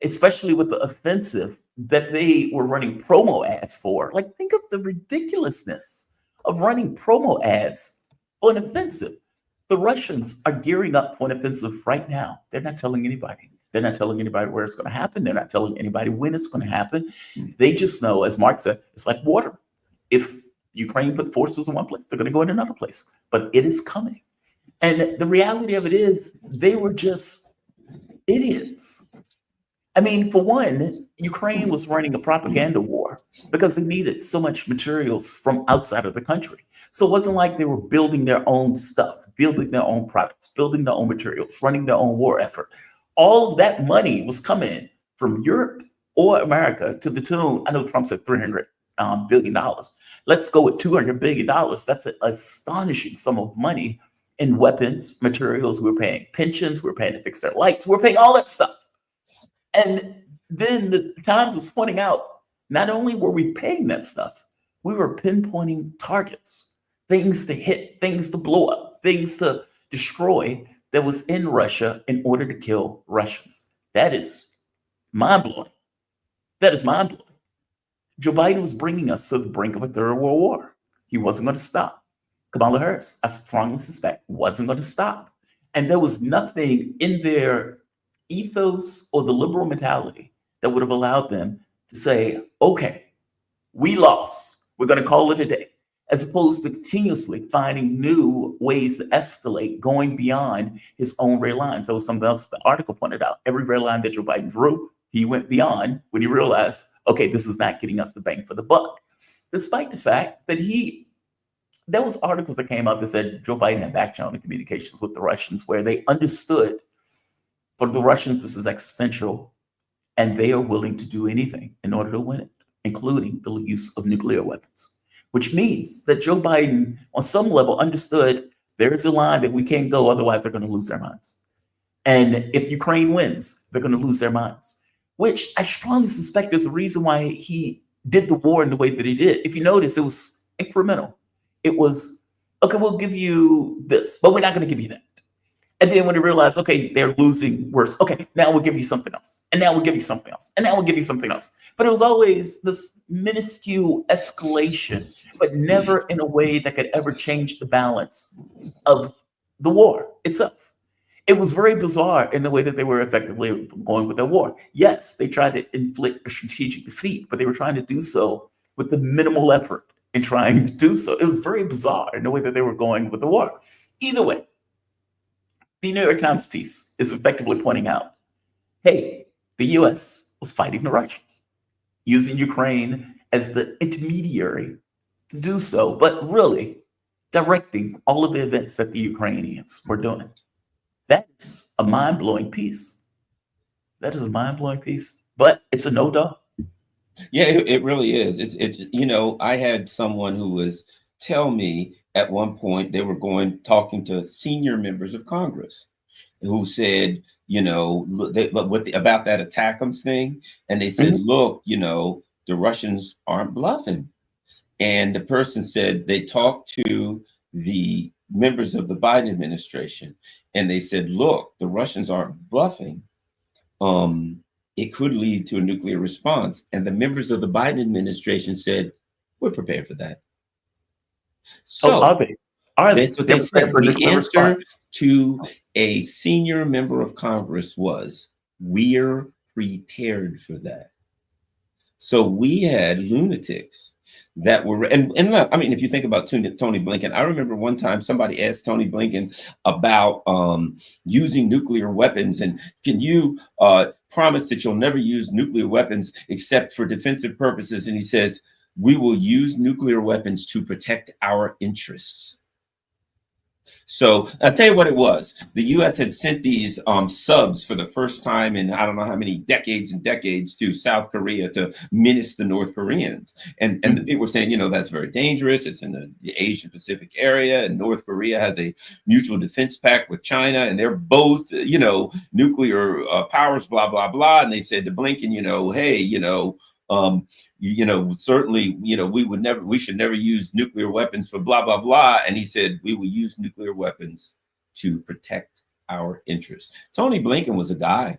especially with the offensive that they were running promo ads for. Like, think of the ridiculousness of running promo ads for an offensive. The Russians are gearing up for an offensive right now. They're not telling anybody. They're not telling anybody where it's going to happen. They're not telling anybody when it's going to happen. They just know, as Mark said, it's like water. If Ukraine put forces in one place, they're going to go in another place. But it is coming. And the reality of it is, they were just idiots. I mean, for one, Ukraine was running a propaganda war because they needed so much materials from outside of the country. So it wasn't like they were building their own stuff, building their own products, building their own materials, running their own war effort. All of that money was coming from Europe or America to the tune, I know Trump said $300 billion. Let's go with $200 billion. That's an astonishing sum of money in weapons, materials. We're paying pensions, we're paying to fix their lights, we're paying all that stuff. And then the Times was pointing out, not only were we paying that stuff, we were pinpointing targets, things to hit, things to blow up, things to destroy that was in Russia in order to kill Russians. That is mind-blowing. That is mind-blowing. Joe Biden was bringing us to the brink of a third world war. He wasn't going to stop. Kamala Harris, I strongly suspect, wasn't going to stop. And there was nothing in their ethos or the liberal mentality that would have allowed them to say, okay, we lost. We're going to call it a day, as opposed to continuously finding new ways to escalate, going beyond his own red lines. That was something else the article pointed out. Every red line that Joe Biden drew, he went beyond when he realized, okay, this is not getting us the bang for the buck. Despite the fact that there was articles that came out that said Joe Biden had back-channel communications with the Russians where they understood for the Russians, this is existential, and they are willing to do anything in order to win it, including the use of nuclear weapons, which means that Joe Biden, on some level, understood there is a line that we can't go, otherwise they're going to lose their minds. And if Ukraine wins, they're going to lose their minds, which I strongly suspect is the reason why he did the war in the way that he did. If you notice, it was incremental. It was, okay, we'll give you this, but we're not going to give you that. And then when they realized, okay, they're losing worse, okay, now we'll give you something else. And now we'll give you something else. And now we'll give you something else. But it was always this minuscule escalation, but never in a way that could ever change the balance of the war itself. It was very bizarre in the way that they were effectively going with their war. Yes, they tried to inflict a strategic defeat, but they were trying to do so with the minimal effort in trying to do so. It was very bizarre in the way that they were going with the war. Either way, the New York Times piece is effectively pointing out, hey, the US was fighting the Russians, using Ukraine as the intermediary to do so, but really directing all of the events that the Ukrainians were doing. That's a mind-blowing piece. That is a mind-blowing piece, but it's a no-duh. Yeah, it really is. It's I had someone who was tell me at one point they were talking to senior members of Congress who said, about that attackums thing, and they said, look, the Russians aren't bluffing. And the person said they talked to the members of the Biden administration, and they said, look, the Russians aren't bluffing. It could lead to a nuclear response. And the members of the Biden administration said, we're prepared for that. So are they? They said the answer to a senior member of Congress was, we're prepared for that. So we had lunatics that were, and look, I mean, if you think about Tony Blinken, I remember one time somebody asked Tony Blinken about using nuclear weapons, and can you promise that you'll never use nuclear weapons except for defensive purposes? And he says, we will use nuclear weapons to protect our interests. So I'll tell you what it was. The U.S. had sent these subs for the first time in I don't know how many decades and decades to South Korea to menace the North Koreans. And the people were saying, that's very dangerous. It's in the Asian Pacific area, and North Korea has a mutual defense pact with China, and they're both, nuclear powers, blah, blah, blah. And they said to Blinken, hey, certainly, we should never use nuclear weapons for blah, blah, blah. And he said, we will use nuclear weapons to protect our interests. Tony Blinken was a guy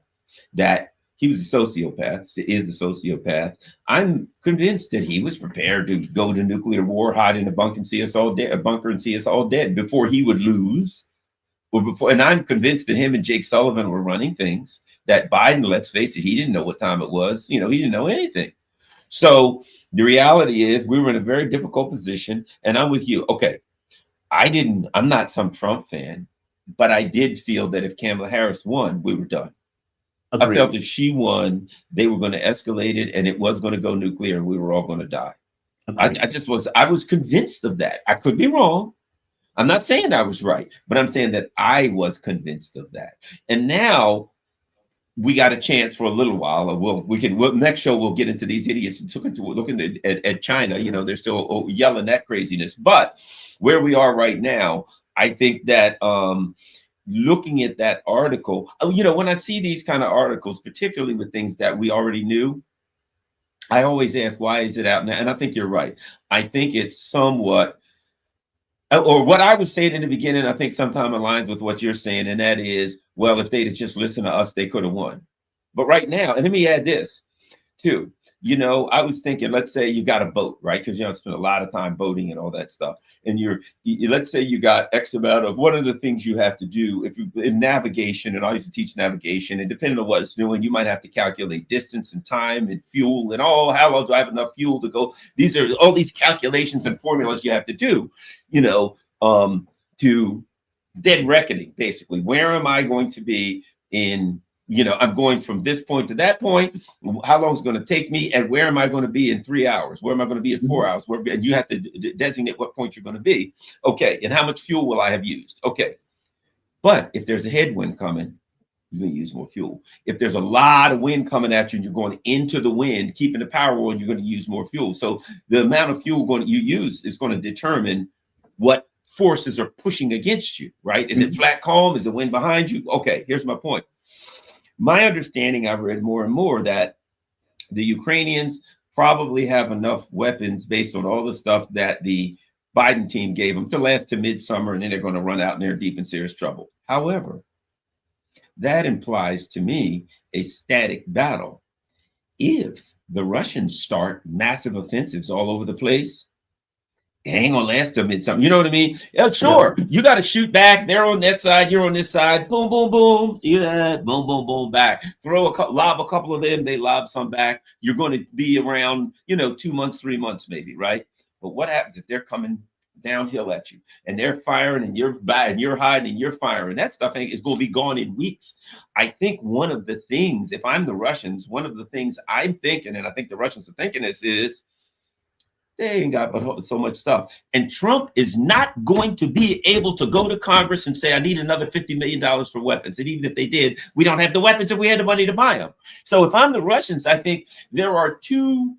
that he was a sociopath, is a sociopath. I'm convinced that he was prepared to go to nuclear war, hide in a bunker and see us all dead before he would lose. And I'm convinced that him and Jake Sullivan were running things that Biden, let's face it, he didn't know what time it was. He didn't know anything. So the reality is we were in a very difficult position, and I'm with you. Okay, I'm not some Trump fan, but I did feel that if Kamala Harris won, we were done. I felt Agreed. if she won, they were going to escalate it and it was going to go nuclear and we were all going to die. Agreed. I was convinced of that. I could be wrong. I'm not saying I was right, but I'm saying that I was convinced of that. And now we got a chance for a little while. Next show we'll get into these idiots and took into looking at China. You know, they're still yelling that craziness. But where we are right now, I think that looking at that article, you know, when I see these kind of articles, particularly with things that we already knew, I always ask, why is it out now? And I think you're right. I think it's somewhat, or what I was saying in the beginning, I think sometimes aligns with what you're saying, and that is, well, if they'd have just listened to us, they could have won. But right now, and let me add this too. You know, I was thinking, let's say you got a boat, right? Because you know, spend a lot of time boating and all that stuff. And let's say you got X amount of one of the things you have to do if you in navigation, and I used to teach navigation, and depending on what it's doing, you might have to calculate distance and time and fuel and how long do I have enough fuel to go? These are all these calculations and formulas you have to do, you know, to dead reckoning, basically. Where am I going to be in, you know, I'm going from this point to that point. How long is it going to take me? And where am I going to be in 3 hours? Where am I going to be in 4 hours? And you have to designate what point you're going to be. Okay. And how much fuel will I have used? Okay. But if there's a headwind coming, you're going to use more fuel. If there's a lot of wind coming at you and you're going into the wind, keeping the power on, you're going to use more fuel. So the amount of fuel you use is going to determine what forces are pushing against you, right? Is it flat calm? Is the wind behind you? Okay, here's my point. My understanding, I've read more and more that the Ukrainians probably have enough weapons based on all the stuff that the Biden team gave them to last to midsummer, and then they're going to run out and they're deep in serious trouble. However, that implies to me a static battle. If the Russians start massive offensives all over the place, it ain't gonna last till midsummer. You know what I mean? Yeah, sure. Yeah. You got to shoot back. They're on that side. You're on this side. Boom, boom, boom. You that? Boom, boom, boom. Back. Lob a couple of them. They lob some back. You're going to be around, you know, 2 months, 3 months, maybe, right? But what happens if they're coming downhill at you and they're firing and you're hiding and you're firing? That stuff is going to be gone in weeks. I think one of the things, if I'm the Russians, one of the things I'm thinking, and I think the Russians are thinking this is, they ain't got but so much stuff. And Trump is not going to be able to go to Congress and say, I need another $50 million for weapons. And even if they did, we don't have the weapons if we had the money to buy them. So if I'm the Russians, I think there are two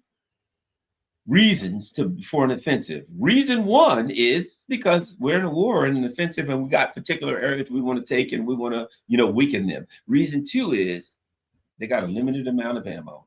reasons for an offensive. Reason one is because we're in a war and an offensive, and we got particular areas we want to take and we want to, you know, weaken them. Reason two is they got a limited amount of ammo.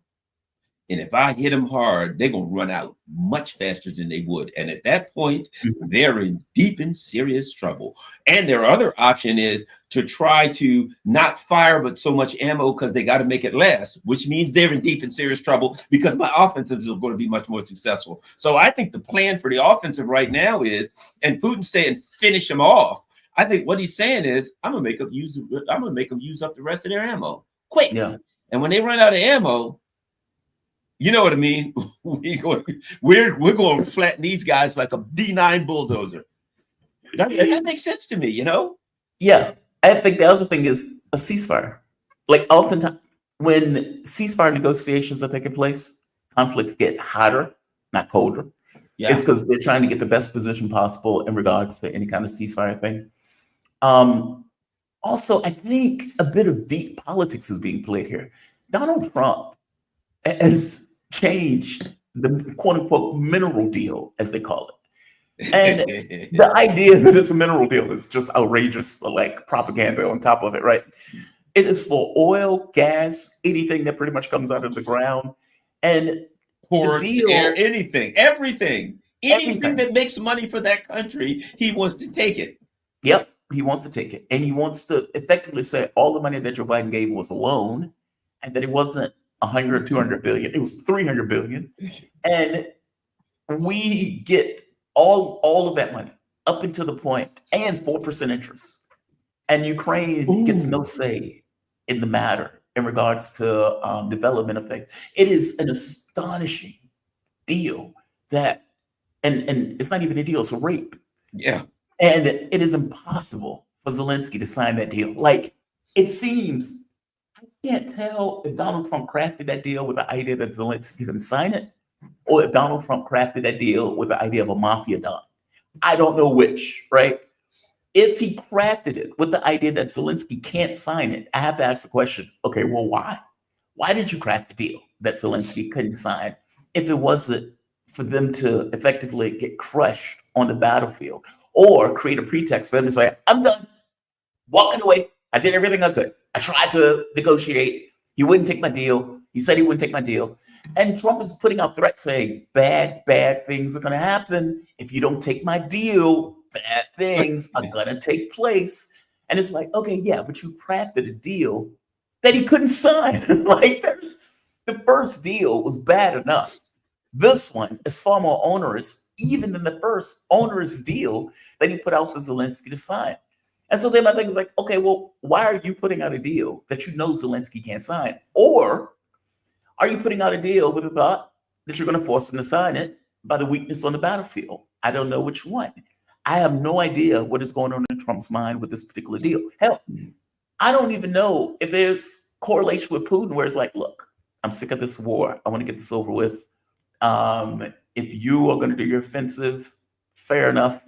And if I hit them hard, they're going to run out much faster than they would. And at that point, they're in deep and serious trouble. And their other option is to try to not fire but so much ammo because they got to make it last, which means they're in deep and serious trouble because my offensives are going to be much more successful. So I think the plan for the offensive right now is, and Putin's saying finish them off. I think what he's saying is, I'm going to make them use up the rest of their ammo quick. Yeah. And when they run out of ammo, you know what I mean? We're going to flatten these guys like a D9 bulldozer. That makes sense to me, you know? Yeah. I think the other thing is a ceasefire. Like oftentimes when ceasefire negotiations are taking place, conflicts get hotter, not colder. Yeah. It's because they're trying to get the best position possible in regards to any kind of ceasefire thing. Also, I think a bit of deep politics is being played here. Donald Trump has changed the quote unquote mineral deal, as they call it. And the idea that it's a mineral deal is just outrageous, like propaganda on top of it, right? It is for oil, gas, anything that pretty much comes out of the ground. And ports, air, everything that makes money for that country, he wants to take it. Yep, he wants to take it. And he wants to effectively say all the money that Joe Biden gave was a loan, and that it wasn't 100, 200 billion, it was 300 billion. And we get all of that money up until the point, and 4% interest. And Ukraine gets no say in the matter in regards to development of things. It is an astonishing deal that, and it's not even a deal, it's a rape. Yeah. And it is impossible for Zelensky to sign that deal. Like, it seems, I can't tell if Donald Trump crafted that deal with the idea that Zelensky couldn't sign it, or if Donald Trump crafted that deal with the idea of a mafia don. I don't know which, right? If he crafted it with the idea that Zelensky can't sign it, I have to ask the question, okay, well, why? Why did you craft the deal that Zelensky couldn't sign if it wasn't for them to effectively get crushed on the battlefield, or create a pretext for them to say, I'm done, walking away. I did everything I could. I tried to negotiate. He wouldn't take my deal. He said he wouldn't take my deal. And Trump is putting out threats saying, bad things are going to happen. If you don't take my deal, bad things are going to take place. And it's like, okay, yeah, but you crafted a deal that he couldn't sign. Like, the first deal was bad enough. This one is far more onerous, even than the first onerous deal that he put out for Zelensky to sign. And so then my thing is like, okay, well, why are you putting out a deal that you know Zelensky can't sign? Or are you putting out a deal with the thought that you're going to force him to sign it by the weakness on the battlefield? I don't know which one. I have no idea what is going on in Trump's mind with this particular deal. Hell, I don't even know if there's correlation with Putin where it's like, look, I'm sick of this war. I want to get this over with. If you are going to do your offensive, fair enough.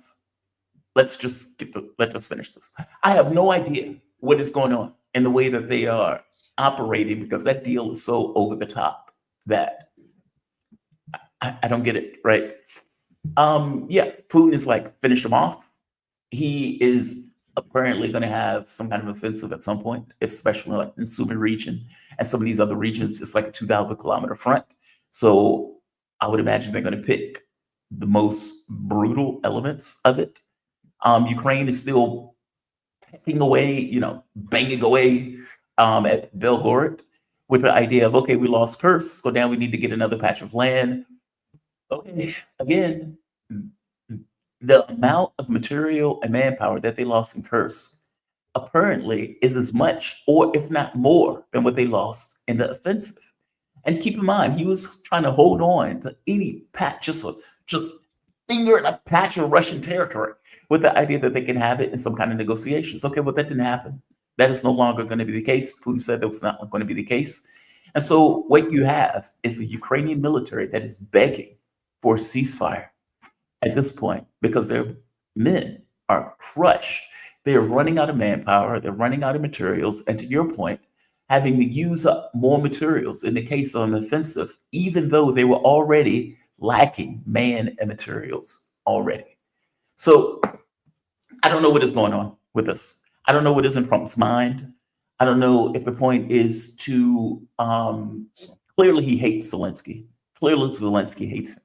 Let's finish this. I have no idea what is going on in the way that they are operating, because that deal is so over the top that I don't get it, right? Yeah, Putin is like, finish him off. He is apparently going to have some kind of offensive at some point, especially like in Sumy region and some of these other regions. It's like a 2,000-kilometer front. So I would imagine they're going to pick the most brutal elements of it. Ukraine is still pecking away, banging away at Belgorod with the idea of, okay, we lost Kursk, so now we need to get another patch of land. Okay, again, the amount of material and manpower that they lost in Kursk apparently is as much, or if not more, than what they lost in the offensive. And keep in mind, he was trying to hold on to any patch, just finger in a patch of Russian territory, with the idea that they can have it in some kind of negotiations. Okay, well, that didn't happen. That is no longer going to be the case. Putin said that was not going to be the case. And so what you have is a Ukrainian military that is begging for a ceasefire at this point, because their men are crushed. They're running out of manpower. They're running out of materials. And to your point, having to use up more materials in the case of an offensive, even though they were already lacking man and materials already. So I don't know what is going on with this. I don't know what is in Trump's mind. I don't know if the point is to, clearly he hates Zelensky. Clearly Zelensky hates him.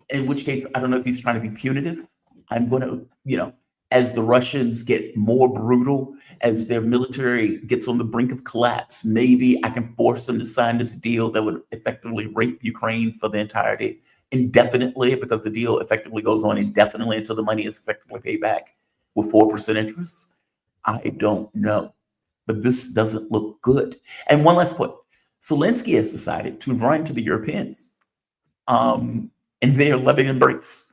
In which case, I don't know if he's trying to be punitive. I'm going to, as the Russians get more brutal, as their military gets on the brink of collapse, maybe I can force them to sign this deal that would effectively rape Ukraine for the entirety, indefinitely, because the deal effectively goes on indefinitely until the money is effectively paid back with 4% interest. I don't know, but this doesn't look good. And one last point, Zelensky has decided to run to the Europeans in their loving embrace.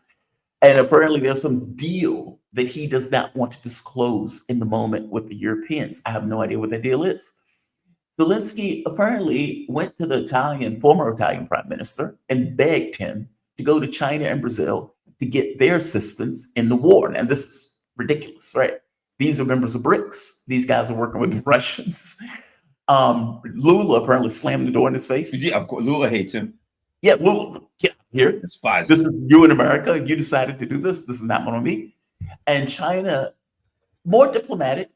And apparently there's some deal that he does not want to disclose in the moment with the Europeans. I have no idea what that deal is. Zelensky apparently went to the former Italian prime minister and begged him to go to China and Brazil to get their assistance in the war. Now, this is ridiculous, right? These are members of BRICS. These guys are working with the Russians. Lula apparently slammed the door in his face. Yeah, of course, Lula hates him. Yeah, Lula, here. Despise this is you in America. You decided to do this. This is not on me. And China, more diplomatic,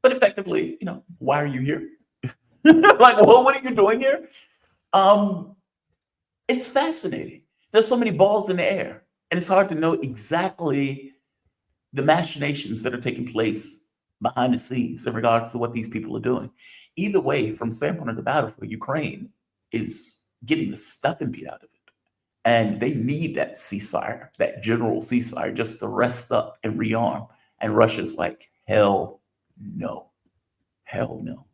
but effectively, why are you here? Like, well, what are you doing here? It's fascinating. There's so many balls in the air, and it's hard to know exactly the machinations that are taking place behind the scenes in regards to what these people are doing. Either way, from the standpoint of the battlefield, Ukraine is getting the stuffing beat out of it. And they need that ceasefire, that general ceasefire, just to rest up and rearm. And Russia's like, hell no. Hell no.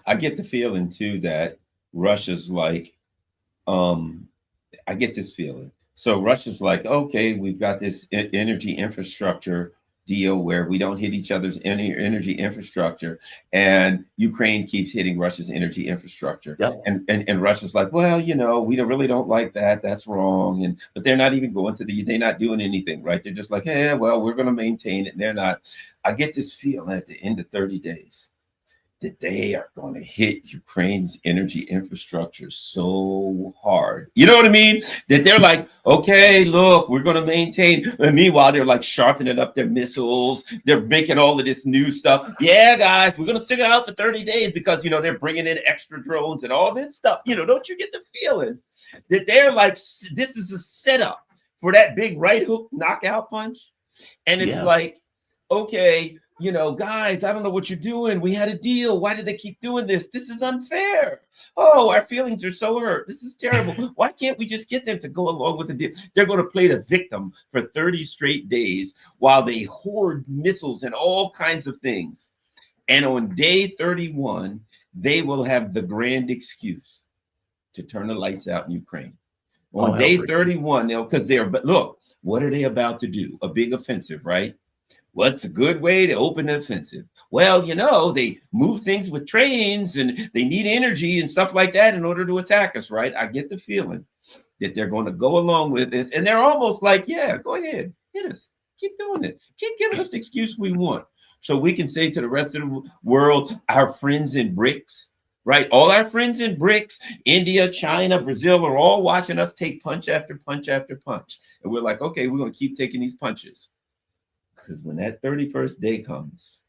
I get the feeling too that Russia's like, I get this feeling. So Russia's like, okay, we've got this energy infrastructure deal where we don't hit each other's energy infrastructure, and Ukraine keeps hitting Russia's energy infrastructure. Yep. And Russia's like, well, we really don't like that. That's wrong. And but they're not even going to they're not doing anything, right? They're just like, hey, well, we're going to maintain it. And they're not. I get this feeling at the end of 30 days that they are going to hit Ukraine's energy infrastructure so hard. You know what I mean? That they're like, okay, look, we're going to maintain. And meanwhile, they're like sharpening up their missiles. They're making all of this new stuff. Yeah, guys, we're going to stick it out for 30 days because, they're bringing in extra drones and all this stuff. Don't you get the feeling that they're like, this is a setup for that big right hook knockout punch? And it's like, okay, guys, I don't know what you're doing. We had a deal. Why did they keep doing this? This is unfair. Oh, our feelings are so hurt. This is terrible. Why can't we just get them to go along with the deal? They're going to play the victim for 30 straight days while they hoard missiles and all kinds of things. And on day 31, they will have the grand excuse to turn the lights out in Ukraine. On day 31, but look, what are they about to do? A big offensive, right? What's a good way to open the offensive? Well, they move things with trains and they need energy and stuff like that in order to attack us, right? I get the feeling that they're going to go along with this. And they're almost like, yeah, go ahead, hit us. Keep doing it. Keep giving us the excuse we want. So we can say to the rest of the world, our friends in BRICS, right? All our friends in BRICS, India, China, Brazil are all watching us take punch after punch after punch. And we're like, okay, we're going to keep taking these punches. Because when that 31st day comes,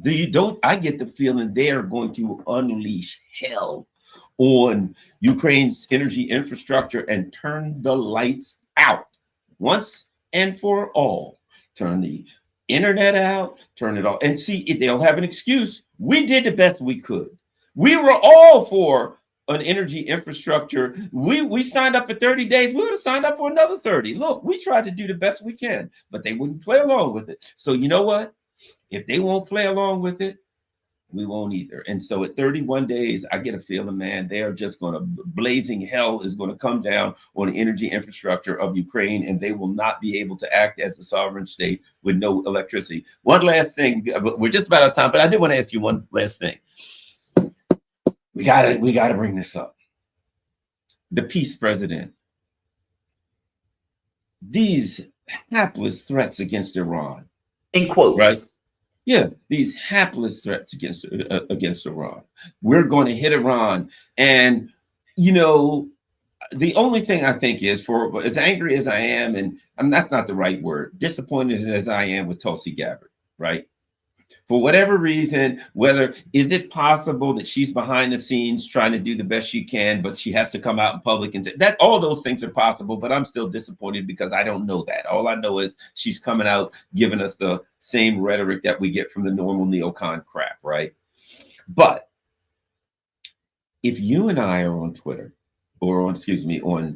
I get the feeling they are going to unleash hell on Ukraine's energy infrastructure and turn the lights out once and for all. Turn the internet out, turn it off, and see if they'll have an excuse. We did the best we could. We were all for an energy infrastructure. We signed up for 30 days. We would have signed up for another 30. Look, we tried to do the best we can, but they wouldn't play along with it. So you know what? If they won't play along with it, we won't either. And so at 31 days, I get a feeling, man, they are just going to, blazing hell is going to come down on the energy infrastructure of Ukraine, and they will not be able to act as a sovereign state with no electricity. One last thing, we're just about out of time, but I did want to ask you one last thing. We gotta bring this up. The peace president. These hapless threats against Iran. In quotes. Right? Yeah, these hapless threats against Iran. We're going to hit Iran. And, the only thing I think is, for as angry as I am, and that's not the right word, disappointed as I am with Tulsi Gabbard, right? For whatever reason, is it possible that she's behind the scenes trying to do the best she can, but she has to come out in public and that all those things are possible, but I'm still disappointed because I don't know that. All I know is she's coming out giving us the same rhetoric that we get from the normal neocon crap, right? But if you and I are on Twitter or on YouTube,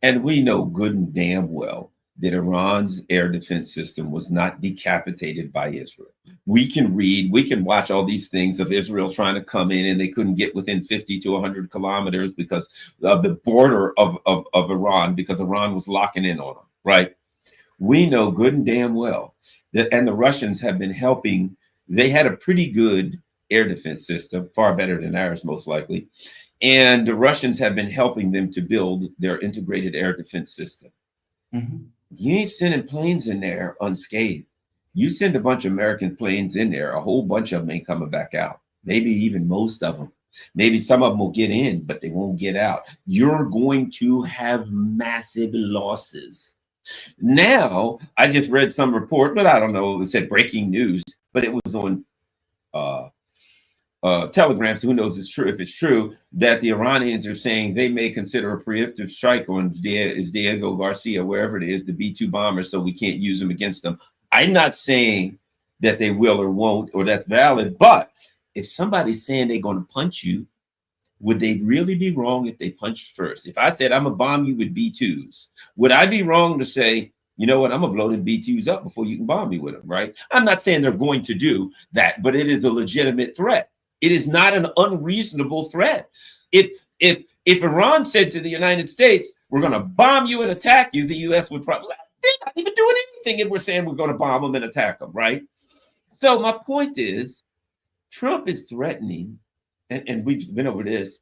and we know good and damn well that Iran's air defense system was not decapitated by Israel. We can read, we can watch all these things of Israel trying to come in and they couldn't get within 50 to 100 kilometers because of the border of Iran, because Iran was locking in on them, right? We know good and damn well that, and the Russians have been helping. They had a pretty good air defense system, far better than ours, most likely. And the Russians have been helping them to build their integrated air defense system. Mm-hmm. You ain't sending planes in there unscathed. You send a bunch of American planes in there, a whole bunch of them ain't coming back out. Maybe even most of them. Maybe some of them will get in, but they won't get out. You're going to have massive losses. Now, I just read some report, but I don't know, it said breaking news, but it was on Telegram, so who knows if it's true, that the Iranians are saying they may consider a preemptive strike on Diego Garcia, wherever it is, the B-2 bombers, so we can't use them against them. I'm not saying that they will or won't, or that's valid, but if somebody's saying they're going to punch you, would they really be wrong if they punched first? If I said, I'm going to bomb you with B-2s, would I be wrong to say, you know what, I'm going to blow them B-2s up before you can bomb me with them, right? I'm not saying they're going to do that, but it is a legitimate threat. It is not an unreasonable threat. If Iran said to the United States, we're going to bomb you and attack you, the U.S. would probably, they're not even doing anything, and we're saying we're going to bomb them and attack them, right? So my point is, Trump is threatening, and we've been over this,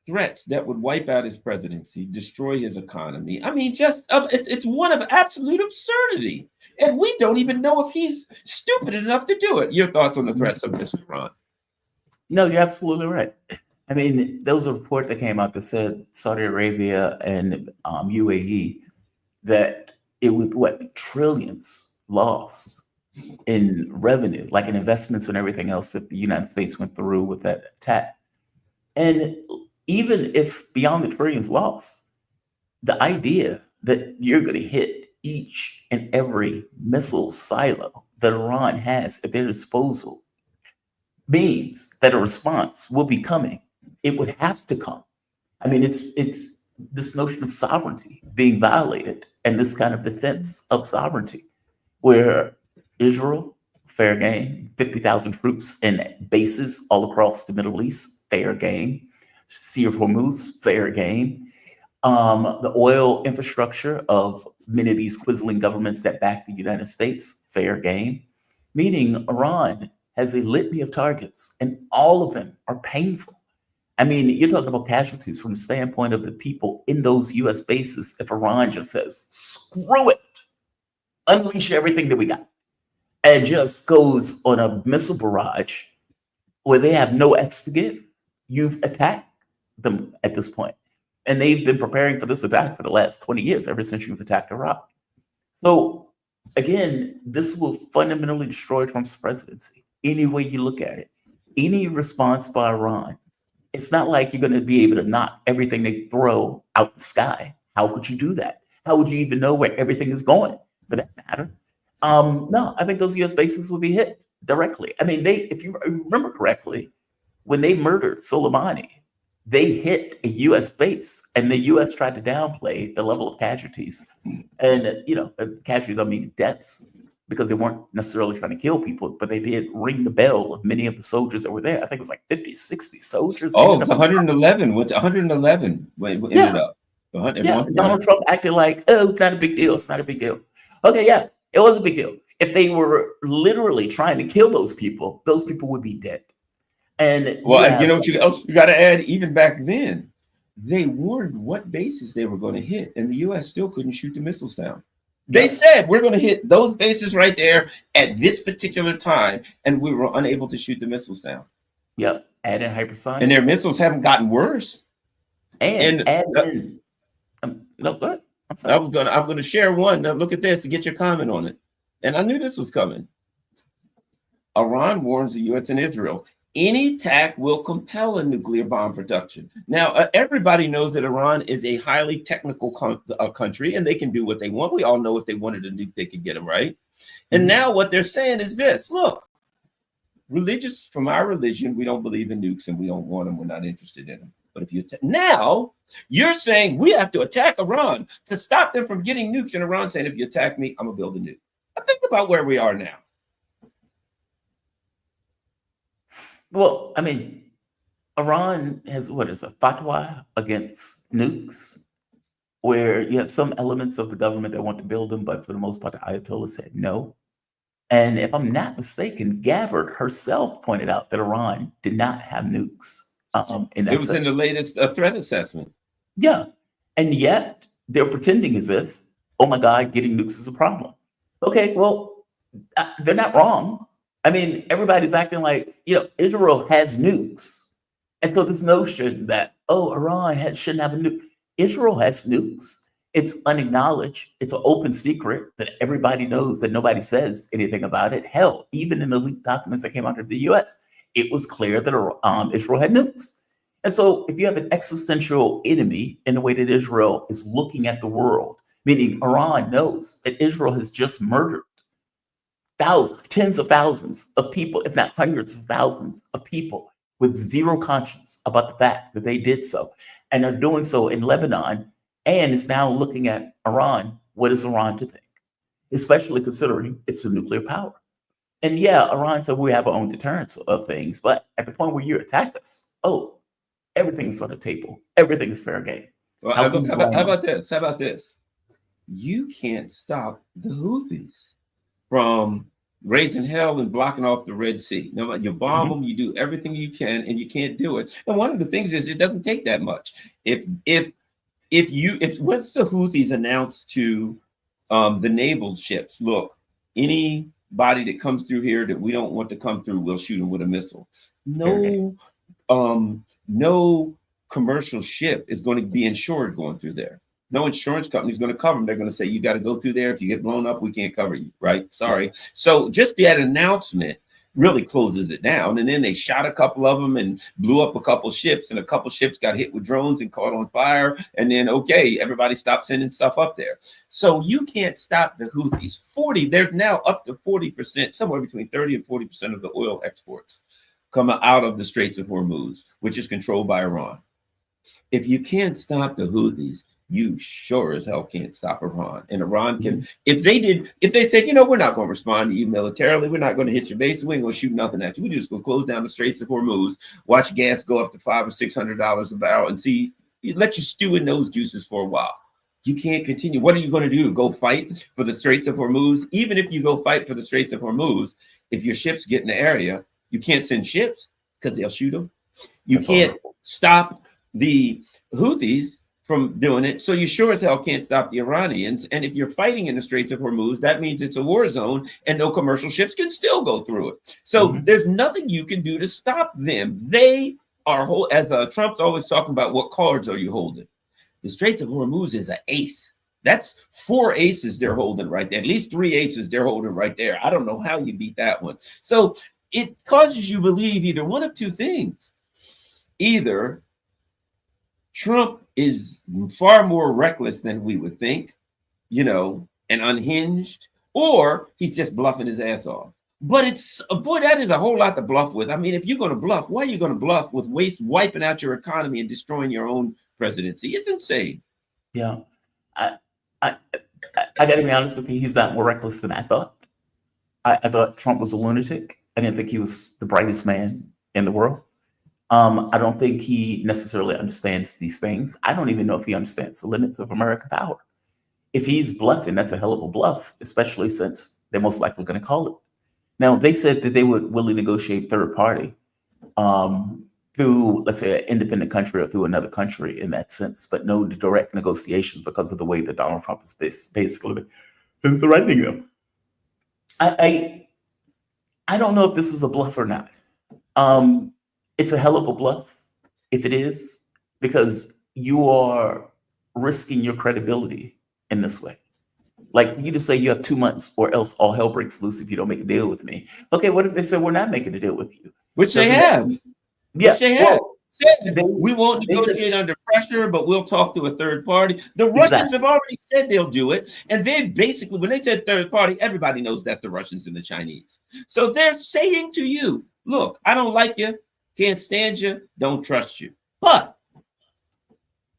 threats that would wipe out his presidency, destroy his economy. I mean, just it's one of absolute absurdity, and we don't even know if he's stupid enough to do it. Your thoughts on the threats of Mr. Ron? No, you're absolutely right. I mean, there was a report that came out that said Saudi Arabia and UAE, that it would be trillions lost in revenue, like in investments and everything else, if the United States went through with that attack. And even if beyond the trillions lost, the idea that you're going to hit each and every missile silo that Iran has at their disposal means that a response will be coming. It would have to come. I mean, it's this notion of sovereignty being violated and this kind of defense of sovereignty, where Israel, fair game, 50,000 troops and bases all across the Middle East, fair game. Sea of Hormuz, fair game. The oil infrastructure of many of these quizzling governments that back the United States, fair game. Meaning Iran has a litany of targets, and all of them are painful. I mean, you're talking about casualties from the standpoint of the people in those US bases. If Iran just says, screw it, unleash everything that we got, and just goes on a missile barrage where they have no X to give, you've attacked them at this point. And they've been preparing for this attack for the last 20 years, ever since you've attacked Iraq. So again, this will fundamentally destroy Trump's presidency, any way you look at it. Any response by Iran, it's not like you're going to be able to knock everything they throw out the sky. How could you do that? How would you even know where everything is going, for that matter? No, I think those US bases would be hit directly. I mean, if you remember correctly, when they murdered Soleimani, they hit a US base, and the US tried to downplay the level of casualties. And, casualties, I mean deaths, because they weren't necessarily trying to kill people, but they did ring the bell of many of the soldiers that were there. I think it was like 50, 60 soldiers. Oh, it was 111. Went to 111. Ended up. Yeah, Donald Trump acted like, oh, it's not a big deal. It's not a big deal. Okay, yeah, it was a big deal. If they were literally trying to kill those people would be dead. And well, you know what else you got to add? Even back then, they warned what bases they were going to hit, and the U.S. still couldn't shoot the missiles down. They said we're going to hit those bases right there at this particular time, and we were unable to shoot the missiles down. Yep, add in hypersonics, and their missiles haven't gotten worse. And add in. No, go ahead. I'm sorry. I'm going to share one. Now look at this and get your comment on it. And I knew this was coming. Iran warns the U.S. and Israel. Any attack will compel a nuclear bomb production. Now, everybody knows that Iran is a highly technical country, and they can do what they want. We all know if they wanted a nuke, they could get it, right? And now what they're saying is this. Look, from our religion, we don't believe in nukes, and we don't want them. We're not interested in them. But if you now you're saying we have to attack Iran to stop them from getting nukes, and Iran saying, if you attack me, I'm going to build a nuke. Now, think about where we are now. Well, I mean, Iran has a fatwa against nukes, where you have some elements of the government that want to build them, but for the most part, the Ayatollah said no. And if I'm not mistaken, Gabbard herself pointed out that Iran did not have nukes. In the latest threat assessment. Yeah, and yet they're pretending as if, oh my God, getting nukes is a problem. Okay, well, they're not wrong. I mean, everybody's acting like, Israel has nukes. And so this notion that, Iran shouldn't have a nuke. Israel has nukes. It's unacknowledged. It's an open secret that everybody knows, that nobody says anything about it. Hell, even in the leaked documents that came out of the US, it was clear that Israel had nukes. And so if you have an existential enemy in the way that Israel is looking at the world, meaning Iran knows that Israel has just murdered tens of thousands of people, if not hundreds of thousands of people, with zero conscience about the fact that they did so, and are doing so in Lebanon, and is now looking at Iran. What is Iran to think? Especially considering it's a nuclear power. And yeah, Iran said we have our own deterrence of things, but at the point where you attack us, everything's on the table. Everything is fair game. Well, How look, can you how go about, how on? about this? How about this? You can't stop the Houthis from raising hell and blocking off the Red Sea. No matter you bomb Mhm. them, you do everything you can, and you can't do it. And one of the things is it doesn't take that much. If once the Houthis announce to the naval ships, look, anybody that comes through here that we don't want to come through, we'll shoot them with a missile. Fair game. No commercial ship is going to be insured going through there. No insurance company is going to cover them. They're going to say, you got to go through there. If you get blown up, we can't cover you, right? Sorry. Yeah. So just that announcement really closes it down. And then they shot a couple of them and blew up a couple ships, and a couple ships got hit with drones and caught on fire. And then, okay, everybody stopped sending stuff up there. So you can't stop the Houthis. They're now up to 40%, somewhere between 30 and 40% of the oil exports come out of the Straits of Hormuz, which is controlled by Iran. If you can't stop the Houthis, you sure as hell can't stop Iran. And Iran can, if they said, we're not going to respond to you militarily, we're not going to hit your base, we ain't going to shoot nothing at you, we're just going to close down the Straits of Hormuz, watch gas go up to $500 or $600 a barrel, and let you stew in those juices for a while. You can't continue. What are you going to do? Go fight for the Straits of Hormuz? Even if you go fight for the Straits of Hormuz, if your ships get in the area, you can't send ships because they'll shoot them. You can't stop the Houthis from doing it. So you sure as hell can't stop the Iranians. And if you're fighting in the Straits of Hormuz, that means it's a war zone and no commercial ships can still go through it. So there's nothing you can do to stop them. They are, as Trump's always talking about, what cards are you holding? The Straits of Hormuz is an ace. That's 4 aces they're holding right there. At least 3 aces they're holding right there. I don't know how you beat that one. So it causes you believe either one of two things. Either Trump is far more reckless than we would think, and unhinged, or he's just bluffing his ass off. But that is a whole lot to bluff with. I mean, if you're going to bluff, why are you going to bluff with wiping out your economy and destroying your own presidency? It's insane. Yeah. I got to be honest with you. He's not more reckless than I thought. I thought Trump was a lunatic. I didn't think he was the brightest man in the world. I don't think he necessarily understands these things. I don't even know if he understands the limits of American power. If he's bluffing, that's a hell of a bluff, especially since they're most likely going to call it. Now, they said that they would willingly negotiate third party through, let's say, an independent country or through another country in that sense, but no direct negotiations because of the way that Donald Trump is basically threatening them. I don't know if this is a bluff or not. It's a hell of a bluff if it is, because you are risking your credibility in this way. Like, for you to say you have 2 months or else all hell breaks loose if you don't make a deal with me. Okay, what if they say we're not making a deal with you? Which they have. Yeah, which they have. well, We won't negotiate under pressure, but we'll talk to a third party. The Russians have already said they'll do it. And they basically, when they said third party, everybody knows that's the Russians and the Chinese. So they're saying to you, look, I don't like you, can't stand you, don't trust you. But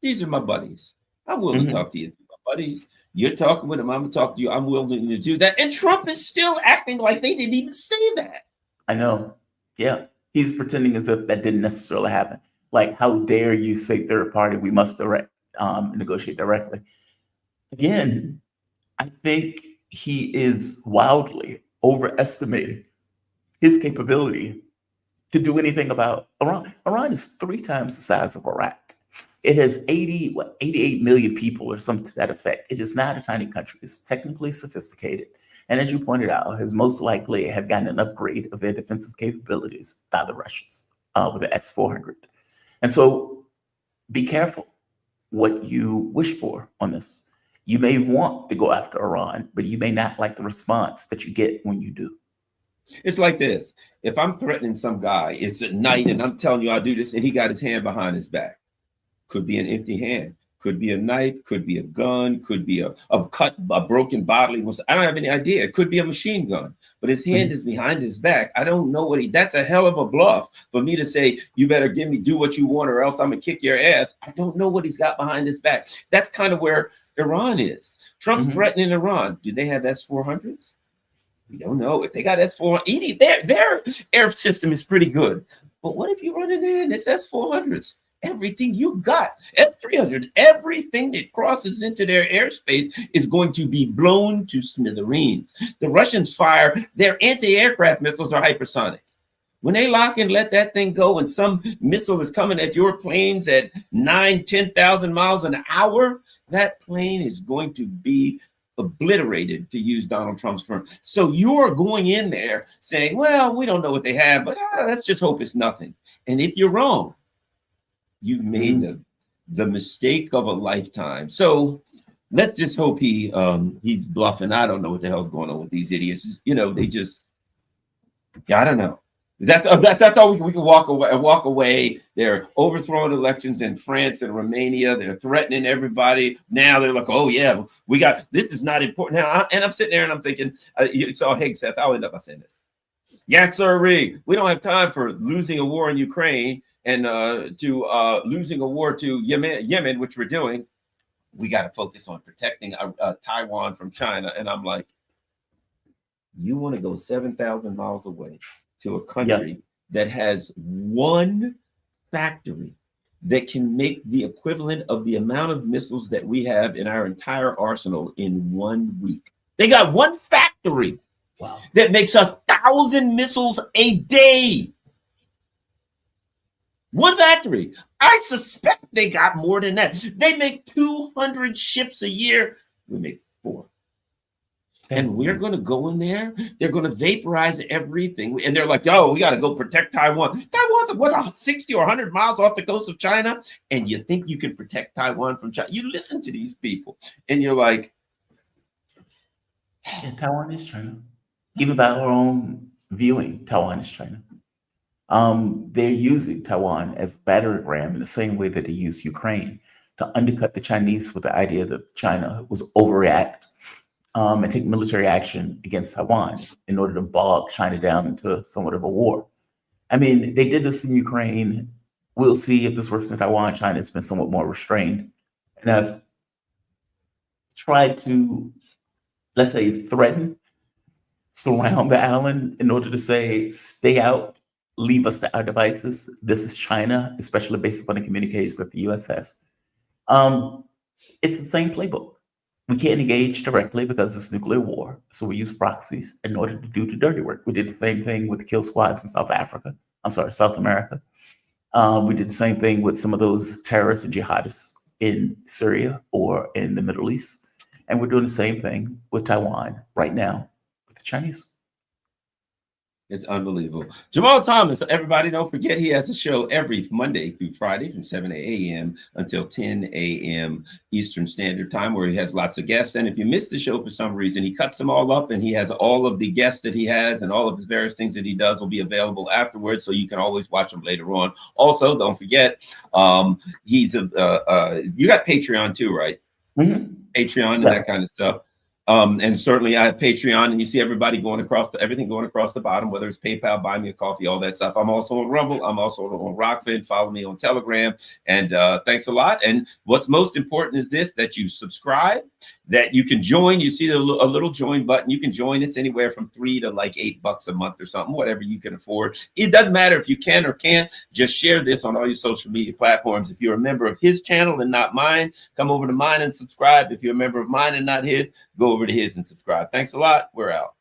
these are my buddies. I'm willing to talk to you, my buddies. You're talking with them, I'm going to talk to you. I'm willing to do that. And Trump is still acting like they didn't even say that. I know. Yeah. He's pretending as if that didn't necessarily happen. Like, how dare you say third party? We must negotiate directly. Again, I think he is wildly overestimating his capability to do anything about Iran. Iran is 3 times the size of Iraq. It has 88 million people or something to that effect. It is not a tiny country. It's technically sophisticated. And as you pointed out, has most likely have gotten an upgrade of their defensive capabilities by the Russians with the S-400. And so be careful what you wish for on this. You may want to go after Iran, but you may not like the response that you get when you do. It's like this. If I'm threatening some guy, it's at night and I'm telling you I'll do this, and he got his hand behind his back. Could be an empty hand. Could be a knife, could be a gun, could be a broken bodily. I don't have any idea. It could be a machine gun, but his hand is behind his back. I don't know that's a hell of a bluff for me to say, you better do what you want or else I'm gonna kick your ass. I don't know what he's got behind his back. That's kind of where Iran is. Trump's threatening Iran. Do they have S-400s? We don't know. If they got S-400, their air system is pretty good. But what if you run in there and it's S-400s? everything you got. S-300, everything that crosses into their airspace is going to be blown to smithereens. The Russians fire, their anti-aircraft missiles are hypersonic. When they lock and let that thing go and some missile is coming at your planes at 9, 10,000 miles an hour, that plane is going to be obliterated, to use Donald Trump's term. So you're going in there saying, well, we don't know what they have, but let's just hope it's nothing. And if you're wrong, you've made the mistake of a lifetime. So let's just hope he's bluffing. I don't know what the hell's going on with these idiots. You know, they just, I don't know. That's all we can walk away. They're overthrowing elections in France and Romania. They're threatening everybody. Now they're like, oh yeah, we got this is not important now. And I'm sitting there and I'm thinking, you saw Hegseth. I'll end up by saying this. Yes, sir. We don't have time for losing a war in Ukraine and to losing a war to Yemen, which we're doing. We got to focus on protecting Taiwan from China. And I'm like, you want to go 7,000 miles away to a country that has one factory that can make the equivalent of the amount of missiles that we have in our entire arsenal in 1 week. They got one factory that makes 1,000 missiles a day. One factory. I suspect they got more than that. They make 200 ships a year. We make 4. And we're going to go in there. They're going to vaporize everything. And they're like, oh, we got to go protect Taiwan. Taiwan's what, 60 or 100 miles off the coast of China? And you think you can protect Taiwan from China? You listen to these people and you're like, yeah, Taiwan is China. Even by our own viewing, Taiwan is China. They're using Taiwan as a battering ram in the same way that they use Ukraine to undercut the Chinese with the idea that China was overreact and take military action against Taiwan in order to bog China down into somewhat of a war. I mean, they did this in Ukraine. We'll see if this works in Taiwan. China has been somewhat more restrained. And I've tried to, let's say, threaten, surround the island in order to say, stay out, leave us to our devices. This is China, especially based upon the communiques that the US has. It's the same playbook. We can't engage directly because it's nuclear war. So we use proxies in order to do the dirty work. We did the same thing with the kill squads in South America. We did the same thing with some of those terrorists and jihadists in Syria or in the Middle East. And we're doing the same thing with Taiwan right now with the Chinese. It's unbelievable. Jamarl Thomas, everybody don't forget he has a show every Monday through Friday from 7 a.m. until 10 a.m. Eastern Standard Time, where he has lots of guests. And if you missed the show for some reason, he cuts them all up and he has all of the guests that he has and all of his various things that he does will be available afterwards. So you can always watch them later on. Also, don't forget, you got Patreon too, right? Mm-hmm. Patreon and that kind of stuff. And certainly I have Patreon, and you see everybody everything going across the bottom, whether it's PayPal, buy me a coffee, all that stuff. I'm also on Rumble. I'm also on Rockfin. Follow me on Telegram. And thanks a lot. And what's most important is this, that you subscribe, that you can join. You see a little join button. You can join. It's anywhere from $3 to like $8 a month or something, whatever you can afford. It doesn't matter if you can or can't. Just share this on all your social media platforms. If you're a member of his channel and not mine, come over to mine and subscribe. If you're a member of mine and not his, go over to his and subscribe. Thanks a lot. We're out.